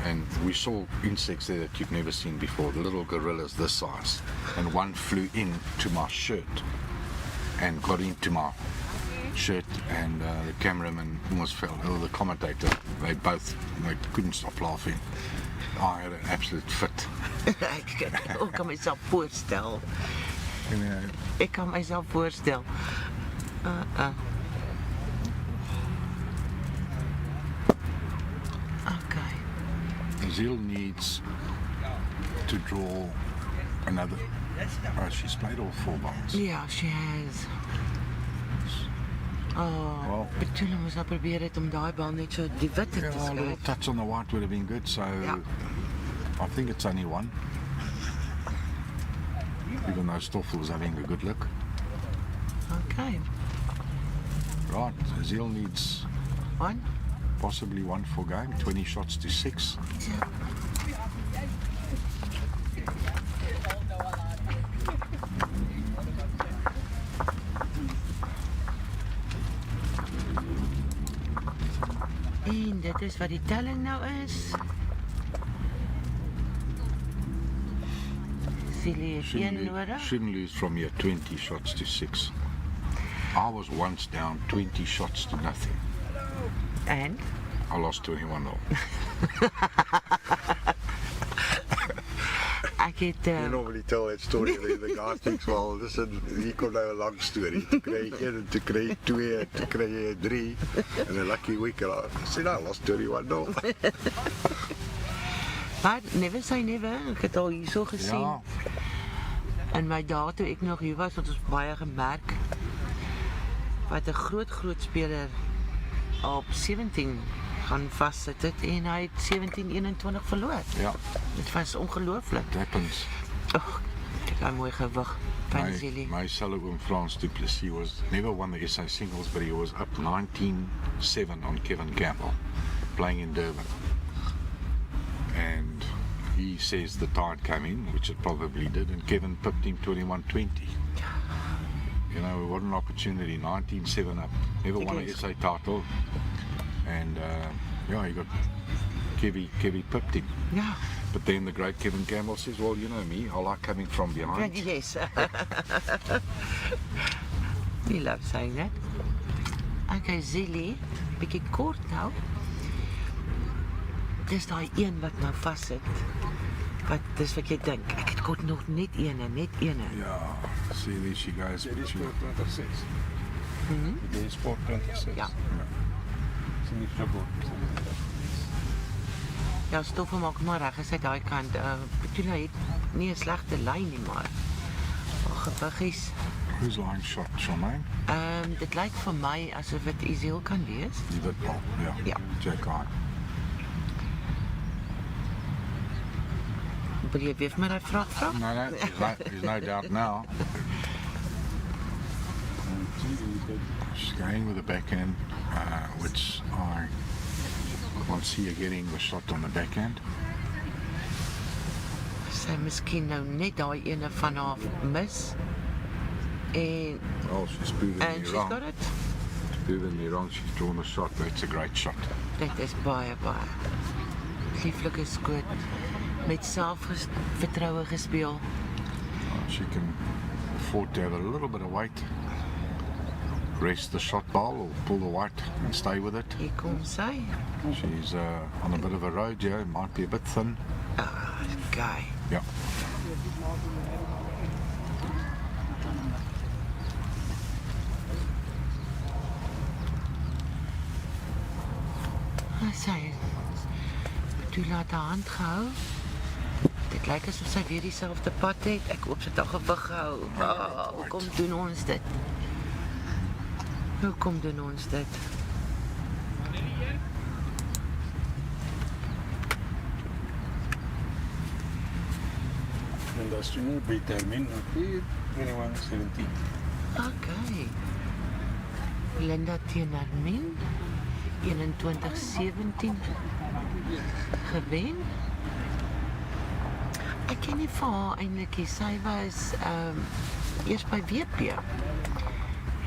we saw insects there that you've never seen before, the little gorillas this size. And one flew into my shirt and got into my shirt, and the cameraman almost fell. Oh, the commentator, they couldn't stop laughing. I had an absolute fit. Ek kan myself voorstel. And, Ek kan myself voorstel. Okay. Ezile needs to draw another. Oh, she's played all 4 balls. Yeah, she has. Oh, Well- Petula moes nou probeer het om daai bal net so die witte Yeah, te a little skuif. touch on the white would have been good, so Yeah. I think it's only 1. Even though Stoffel was having a good look. Okay. Right, Ezile needs One. possibly 1 for game, 20 shots to 6. En dit is wat die telling nou is. Ezile het 1 nodig. Shouldn't lose from here, 20 shots to 6. I was once down 20 shots to nothing. En I lost 21-0. ek het You normally tell that story and the guy thinks, well, listen, hier komt nou 'n lang story. Toe kry jy 1 en toe kry jy 2 en toe kry jy 3 and a lucky week and I said, I lost 31-0. maar never say never. Ek het al hierso gesien. Ja, In my dae toe ek nog hier was, het ons baie gemerk wat 'n groot speler op 17 gaan vassit het en hy het 17-21 verloor. ja, Dit was ongelooflik. it happens. Ag, kyk hy mooi gewig van Ezile. My fellow oom Frans du Plessis was never won the SA singles, but he was up 19-7 on Kevin Campbell, playing in Durban. And he says the tide came in, which it probably did, and Kevin pipped him 21-20. You know, what an opportunity, 19-7 up. Never won an is. SA title. And yeah, he got Kevy pipped him. Ja, But then the great Kevin Campbell says, well, you know me, I like coming from behind. yes. He loves saying that. Okay, Ezile, bietjie kort nou. Dis daai een wat nou vassit. Dis wat jy dink. Ek het kort nog net ene. Yeah, see there she goes. Dit is Sport 26. Dit is Sport 26. Ja. Dis nie dubbel. Ja, Stoffe maak maar reg, is hy daai kant. Petula het nie 'n slegte lyn nie, maar gewiggies. Who's line shot, Charmaine? Dit lyk vir my asof dit Ezile kan wees. You did Paul, yeah. Ja. Jack on. Wil jy weer vir my daai vraag vra? No, there's no doubt now. She's going with the backhand, which I can't see her getting the shot on the backhand. Sy miskien nou net daai ene van haar mis. En Well, she's proven me she's wrong. got it. She's proven me wrong. She's drawn a shot. That's a great shot. Dit is baie. Lieflike skoot. Met selfvertroue gespeel. She can afford to have a little bit of weight. Rest the shot ball or pull the white and stay with it. Hier kom sy. She's on a bit of a road, yeah. Might be a bit thin. Guy. Yeah. Sy Petula het haar hand gehou. Dit lyk asof sy weer dieselfde pad het. Ek hoop sy het haar gewig gehou. Hoekom doen ons dit? Hoekom doen ons dit? En dat is toen nu bij termin op 21-17. Okay. Linda teen Armin 21-17 gewen. Ek ken nie vir haar eintlik nie. Sy was eers by WP.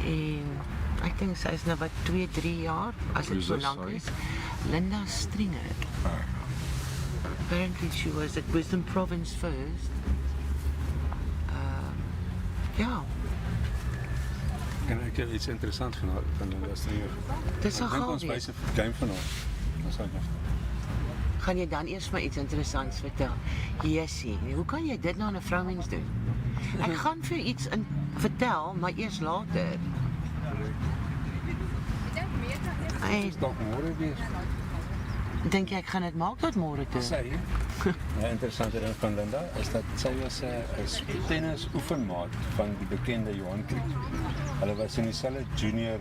En ek dink sy is nou wat 2-3 jaar as dit so lank is. Linda Stringer. Apparently she was at Wisdom Province first. Ja. En ek het iets interessant van haar, van Linda Stringer. Dis al Ek dink gou ons weer. wys 'n game van haar. Ons gaan nog. Gaan jy dan eers my iets interessants vertel? Jessie, hoe kan jy dit nou aan 'n vroumens doen? Ek gaan vir jou iets vertel, maar eers later. Hey, Dalk môre weer. dink jy ek gaan dit maak tot môre toe? Sy, 'n interessante ding van Linda is dat sy was 'n tennis oefenmaat van die bekende Johan Kriek. Hulle was in dieselfde junior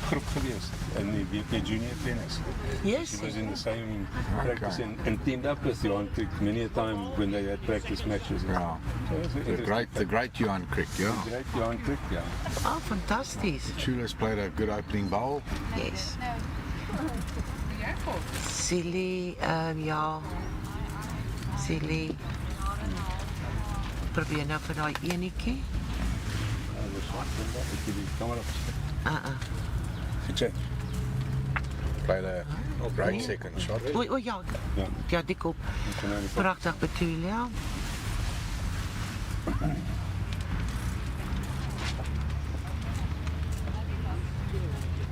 groep gewees in die WP junior tennis. Yes. She was in the same practice and teamed up with Johan Kriek many a time when they had practice matches. Yeah. So it was The interesting. great Johan Crick, yeah. Great Johan Kriek, ja. Oh, fantasties. Petula's played a good opening bowl. Yes. Silly, ja. Silly. Probeer nou vir daai enetjie. Ek het die kamera gecheck. Played a great second shot. O ja. Ja. Ja, dik op. Ek kon nou nie pak. Pragtig Petula.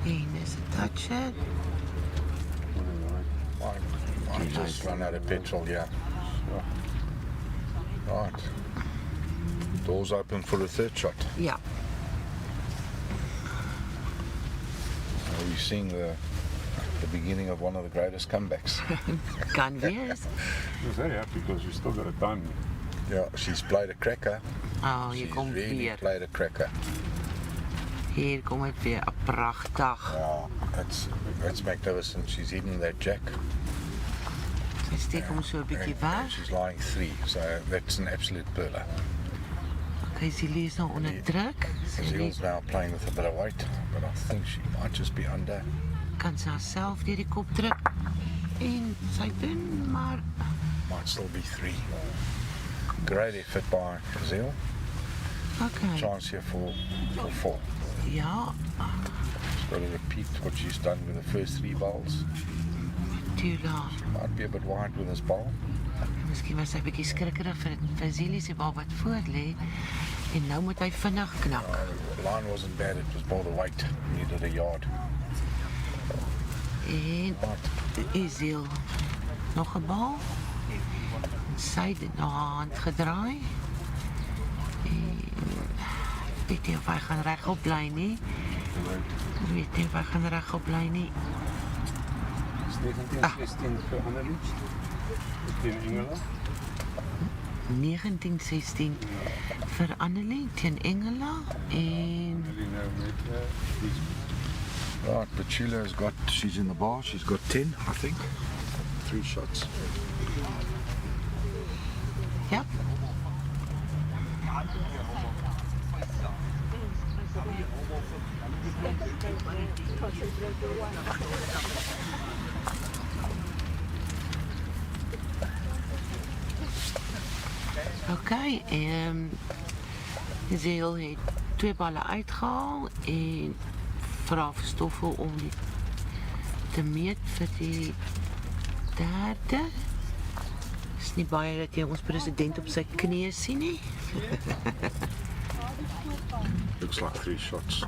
En is het touch it? I just run out of petrol, yeah. Right. Doors open for the third shot. Ja. Are we seeing the beginning of one of the greatest comebacks? Kan wees. I was very happy because we still got a time. Yeah, she's played a cracker. Oh, hier She's kom really weer. played a cracker. Hier kom dit weer. Pragtig. Yeah, that's magnificent. She's hidden that jack. Sy steek hom so 'n bietjie And weg. she's lying 3, so that's an absolute pearler. Okay, sy lees nou onder druk. Sy Ezile's now playing with a bit of weight, but I think she might just be under. kan sy haarself deur die kop druk. En sy doen maar Might still be 3. Great effort by Ezile. okay. Chance here for 4. Ja, She's got to repeat what she's done with the first 3 bowls. Petula. Might be a bit wide with this bowl. Miskien was hy 'n bietjie skrikkerig vir Ezile se bal wat voor lê. En nou moet hy vinnig knak. The line wasn't bad, it was more the weight. Needed a yard. En Ezile nog 'n bal. Sy het dit na haar hand gedraai. En weet nie of hy gaan regop bly nie. Weet nie of hy gaan regop bly nie. 1916 vir Annelies. Teen Engela. 1916 vir Annelie teen Engela en Right, Petula has got, she's in the bar, she's got 10, I think. 3 shots. ja. Oké, Ezile het 2 balle uitgehaal en vra vir Stoffel om die te meet vir die derde. Is nie baie dat jy ons president op sy knieë sien nie. Looks like 3 shots.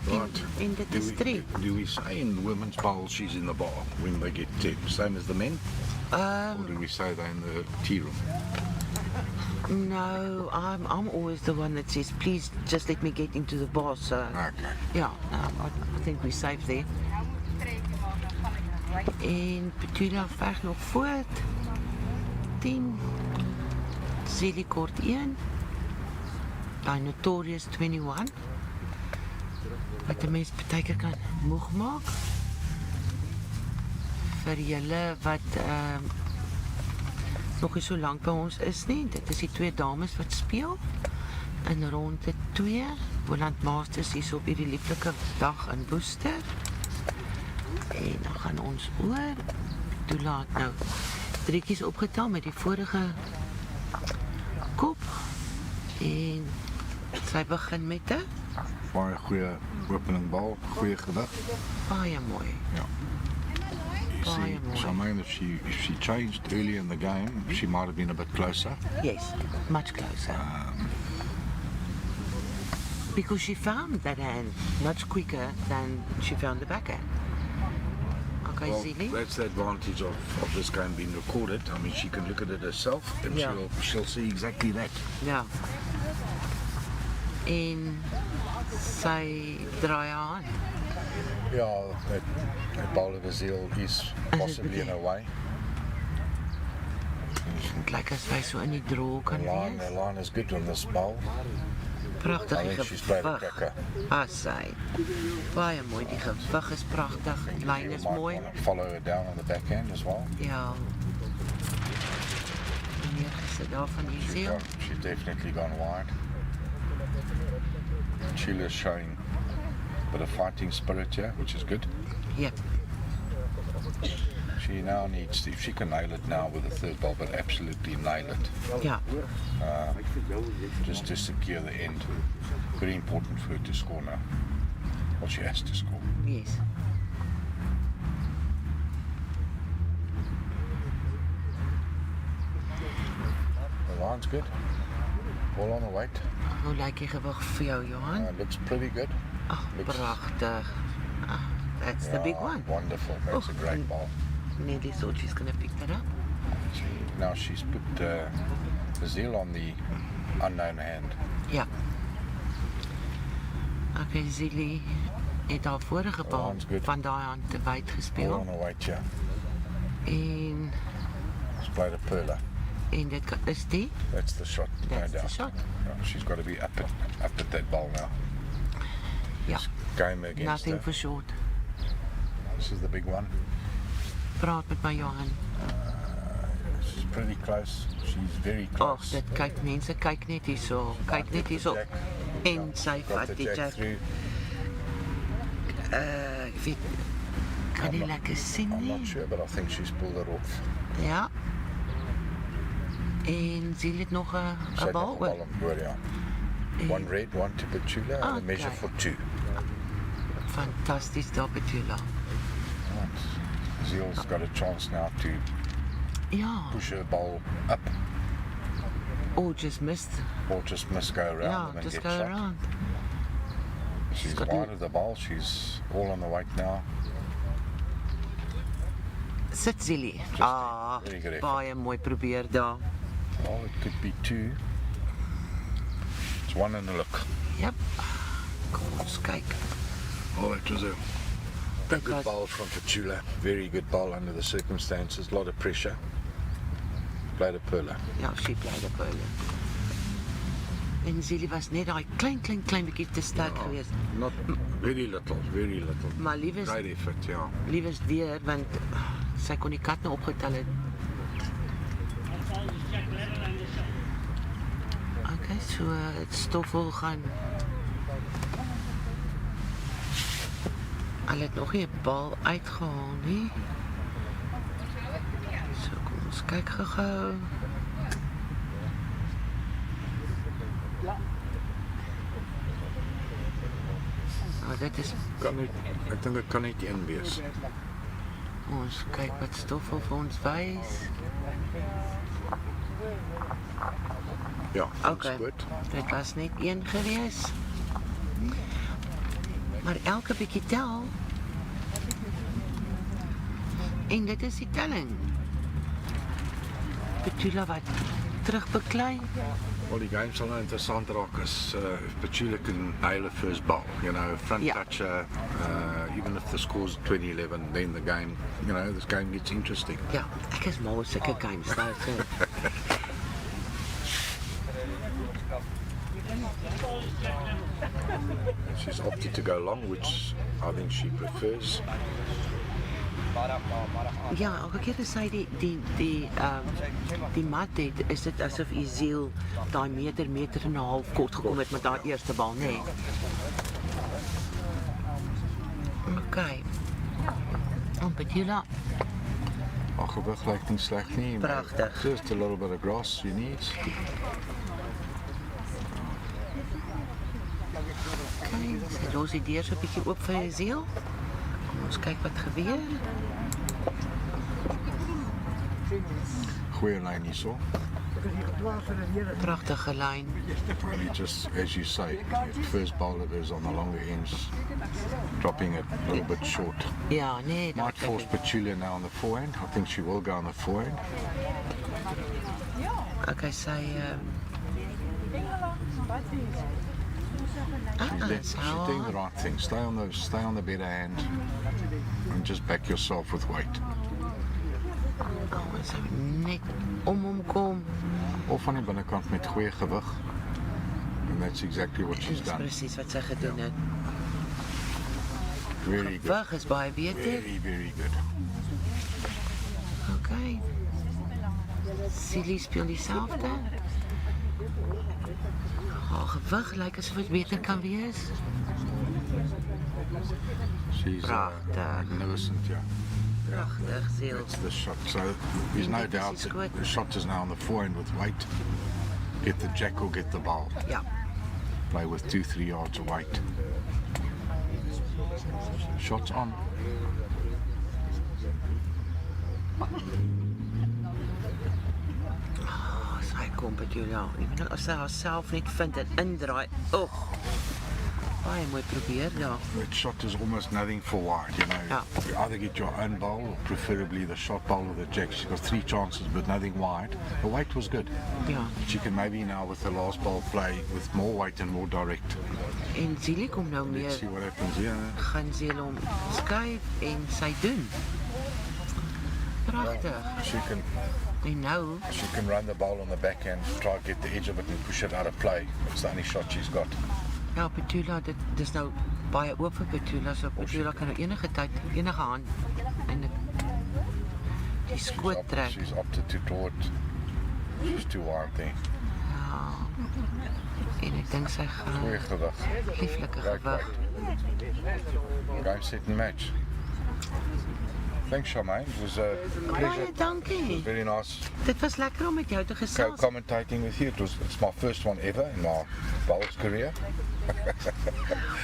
Right. En dit is 3. Do we say in women's bowl she's in the bar when they get 10? Same as the men? Or do we say they're in the tea room? No, I'm always the one that says, please just let me get into the bar. So, Okay. yeah, I think we're safe there. En Petula veg nog voort. 10. Ezile kort 1. Die Notorious 21. Wat 'n mens partykeer kan moeg maak. Vir julle wat nog nie so lank by ons is nie. Dit is die 2 dames wat speel in ronde 2. Boland Masters hier op hierdie lieflike dag in Worcester. En dan gaan ons oor. Petula het nou 3 keer opgetel met die vorige kop. En sy begin met 'n Baie goeie opening bal, goeie gewig. baie mooi. Yeah. You Baie see, mooi. Charmaine, if she changed early in the game, she might have been a bit closer. Yes, much closer. Because she found that hand much quicker than she found the backhand. Okay, Well, Ezile. that's the advantage of this game being recorded. I mean, she can look at it herself and Yeah. she'll see exactly that. Ja. En sy draai haar aan. Yeah, that bowl of Ezile is possibly in a way. Dit lyk as sy so in die draw kan The wees. line is good on this bowl. Pragtig I die think she's played a gewig. cracker. Sy. Baie mooi, die gewig is pragtig, die lyn You is might mooi. want to follow her down on the backhand as well. Ja. Neergesit daar van Ezile. She's definitely gone wide. Petula's showing a bit of fighting spirit here, which is good. Yep. She now needs to, if she can nail it now with the third ball, but absolutely nail it, Ja. just to secure the end. Very important for her to score now. Well, she has to score. Yes. The line's good. All on the weight. Hoe lyk die gewig vir jou, Johan? Looks pretty good. Ag, looks- pragtig. That's the big Yeah, one. Wonderful. That's a great ball. Nelly thought she's going to pick that up. Now she's put Ezile on the unknown hand. Ja. Okay, Ezile het haar vorige bal Line's good. van daai hand te wyd All gespeel. on the weight, yeah. En She's played a Petula. dit is die. That's the shot, no That's the doubt. shot. Yeah, she's got to be up at that ball now. Ja. Game against Nothing her. for short. This is the big one. Praat met my Johan. She's pretty close. She's very Ag, close. dit kyk mense, kyk net hierso. Kyk net hierso. Jack. En sy Got vat the die jack jack. through. Ek weet kan nie lekker sien I'm nie. not sure, but I think she's pulled it off. Ja. En Ezile het nog 'n She had bal nog 'n oor. bal on board, yeah. One red, one to Petula, and a Okay. measure for 2. Fantasties daar Petula. Right. Ezile's got a chance now to Ja. push her ball up Oh, just missed. or just miss go around Ja, them and just get go shot. around. She's got wide of the ball. She's all on the weight now. sit Zile. very good effort. Baie mooi probeer daar. Oh, it could be 2. It's 1 and a look. Yep. Kom ons kyk. Oh, it was a good bowl from Petula. Very good bowl under the circumstances. A lot of pressure. Played a perler. Ja, sy played a perler. En Zile was net daai klein bietjie te sterk geweest. Not very little, very little. Maar liewes Great effort, ja. Liewes weer, want sy kon die kat nou opgetel het. Okay, so het Stoffel gaan. Hulle het nog nie 'n bal uitgehaal nie. So kom ons kyk gou-gou. Oh, dit is Ek dink dit kan net 1 wees. ons kyk wat Stoffel vir ons wys. Ja, Okay. goed. Dit was net 1 gewees. Maar elke bietjie tel. En dit is die telling. Petula wat terugbeklei. Well, die game sal nou interessant raak as if Petula can nail a first ball. You know, front Ja. toucher, even if the score's 20-11, then the game, you know, this game gets interesting. Ja, ek is mal oor sulke games. Daar so. She's opted to go long, which I think she prefers. Ja, elke keer as sy die mat het, is dit asof Ezile daai meter en 'n half kort gekom het met daai eerste bal, nê? Nee. Okay. En Petula, Haar gewig lyk nie sleg nie. maar Pragtig. Just a little bit of grass you need. okay, sy los die deur so 'n bietjie oop vir Ezile. Kom ons kyk wat gebeur. Goeie lyn hierso. Pragtige lyn. And he just, as you say, the first bowler is on the longer ends, dropping it a little bit short. Ja, nee, Might force Petula now on the forehand. I think she will go on the forehand. Okay, sy She's doing the right thing. Stay on the better hand, and just back yourself with weight. sy net om hom kom. Of aan die binnekant met goeie gewig. And that's exactly what she's Dis done. presies wat sy gedoen het. Very good. Wag is baie beter. Very, very good. Okay. Zile speel dieselfde. Haar gewig lyk asof dit beter kan wees. She's Prachtig. magnificent, yeah. Pragtig, Zile. That's the shot. So there's no Dit is doubt that goed. the shot is now on the forehand with weight. Get the jack or get the ball. Ja. Play with 2-3 yards of weight. Shots on. Sy kom Petula. As sy haarself net vind en indraai. Oeg. Baie mooi probeer, ja. That shot is almost nothing for wide, you know. Yeah. You either get your own bowl or preferably the shot bowl or the jack. She's got 3 chances but nothing wide. The weight was good. Ja. She can maybe now with the last bowl play with more weight and more direct. En Zile kom nou Let's meer. see what happens here. Gaan Zile hom skuif en sy doen. Pragtig. En nou, She can run the bowl on the backhand, try to get the edge of it and push it out of play. It's the only shot she's got. ja, Petula, dit is nou baie oop vir Petula. So Petula kan nou enige tyd, enige hand en die skoot trek. She's opted to draw it. She's too wide there. Ja. En ek dink sy gaan Goeie gewig. lieflike Right gewig. weight. Game, set and match. Thanks, Charmaine. It was a pleasure. Baie dankie. Very nice Dit was lekker om met jou te gesels. co-commentating with you. It's my first one ever in my bowls career.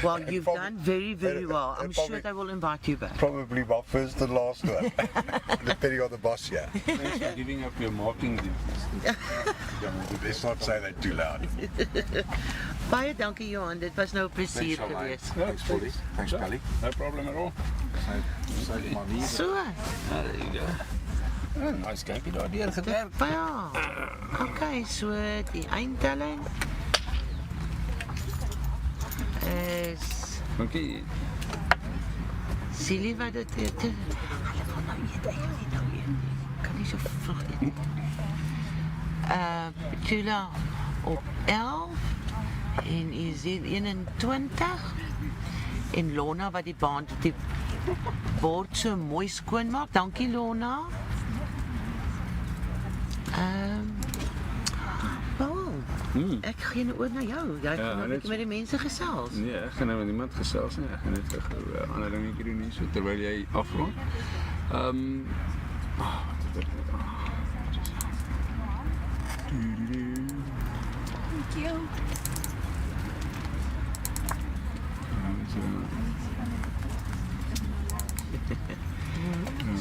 Well, you've Probably- done very, very well. I'm sure probably- they will invite you back. Probably my first and last one. Depending on the boss, yeah. Thanks for giving up your marking. Let's not say that too loud. Baie dankie Johan, dit was nou 'n plesier Thanks, Charmaine. geweest. Thanks, Polly. Thanks, Pally. No problem at all. Sy maar hier. So. There you go. Nice campie daar deur gewerk. Ja. Okay, so die eindtelling is Dankie. Silly wat dit het. Hulle wil nou eet, kan nie so vroeg eet. Petula op 11 en Ezile 21 en Lona wat die bord so mooi skoon maak. Dankie Lona. Ek gee nou oor na jou. Jy gaan nou met die mense gesels. Nee, ek gaan nou met niemand gesels nie. Ek gaan net 'n ander dingetjie doen hier so terwyl jy afrond. Wat het ek net Thank you.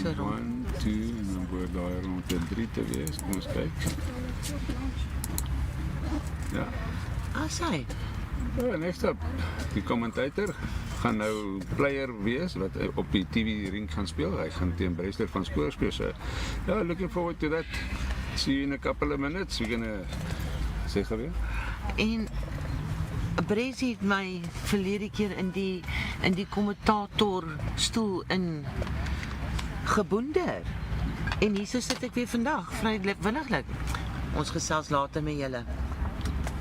So rond. 1, 2 en dan word daar rond de 3 te wees. Kom ons kyk. Ja. Sy. Next up, die commentator gaan nou player wees wat op die TV ring gaan speel. Hy gaan teen Brewster van Spoor speel. So, yeah, looking forward to that. See you in a couple of minutes. We're gonna sê geweer. En Brezi het my verlede keer in die kommentatorstoel in geboender. En hier so sit ek weer vandag, vrywilliglik. Ons gesels later met julle.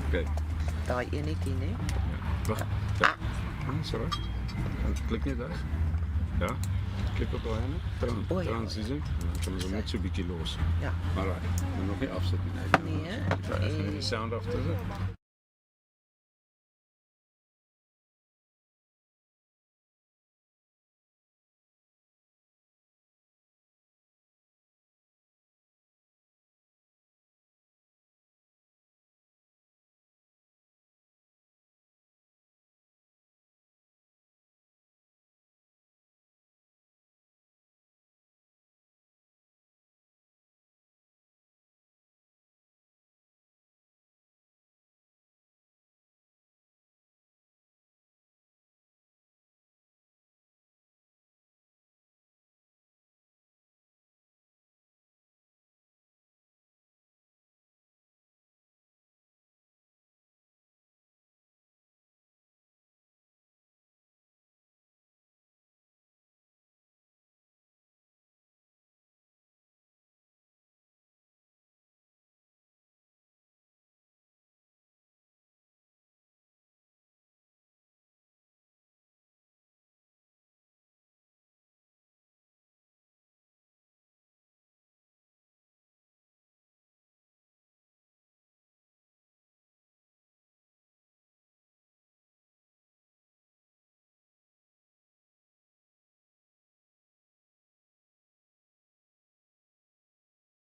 Okay. Daai enetjie, né? Wag. Ja. Sorry. Klik net daar. Ja. Klik op daai ene. Transition. Dan kan ons net so 'n bietjie los. Ja. Maar nog nie afsit nie. Nee. Ek gaan die sound af te sit.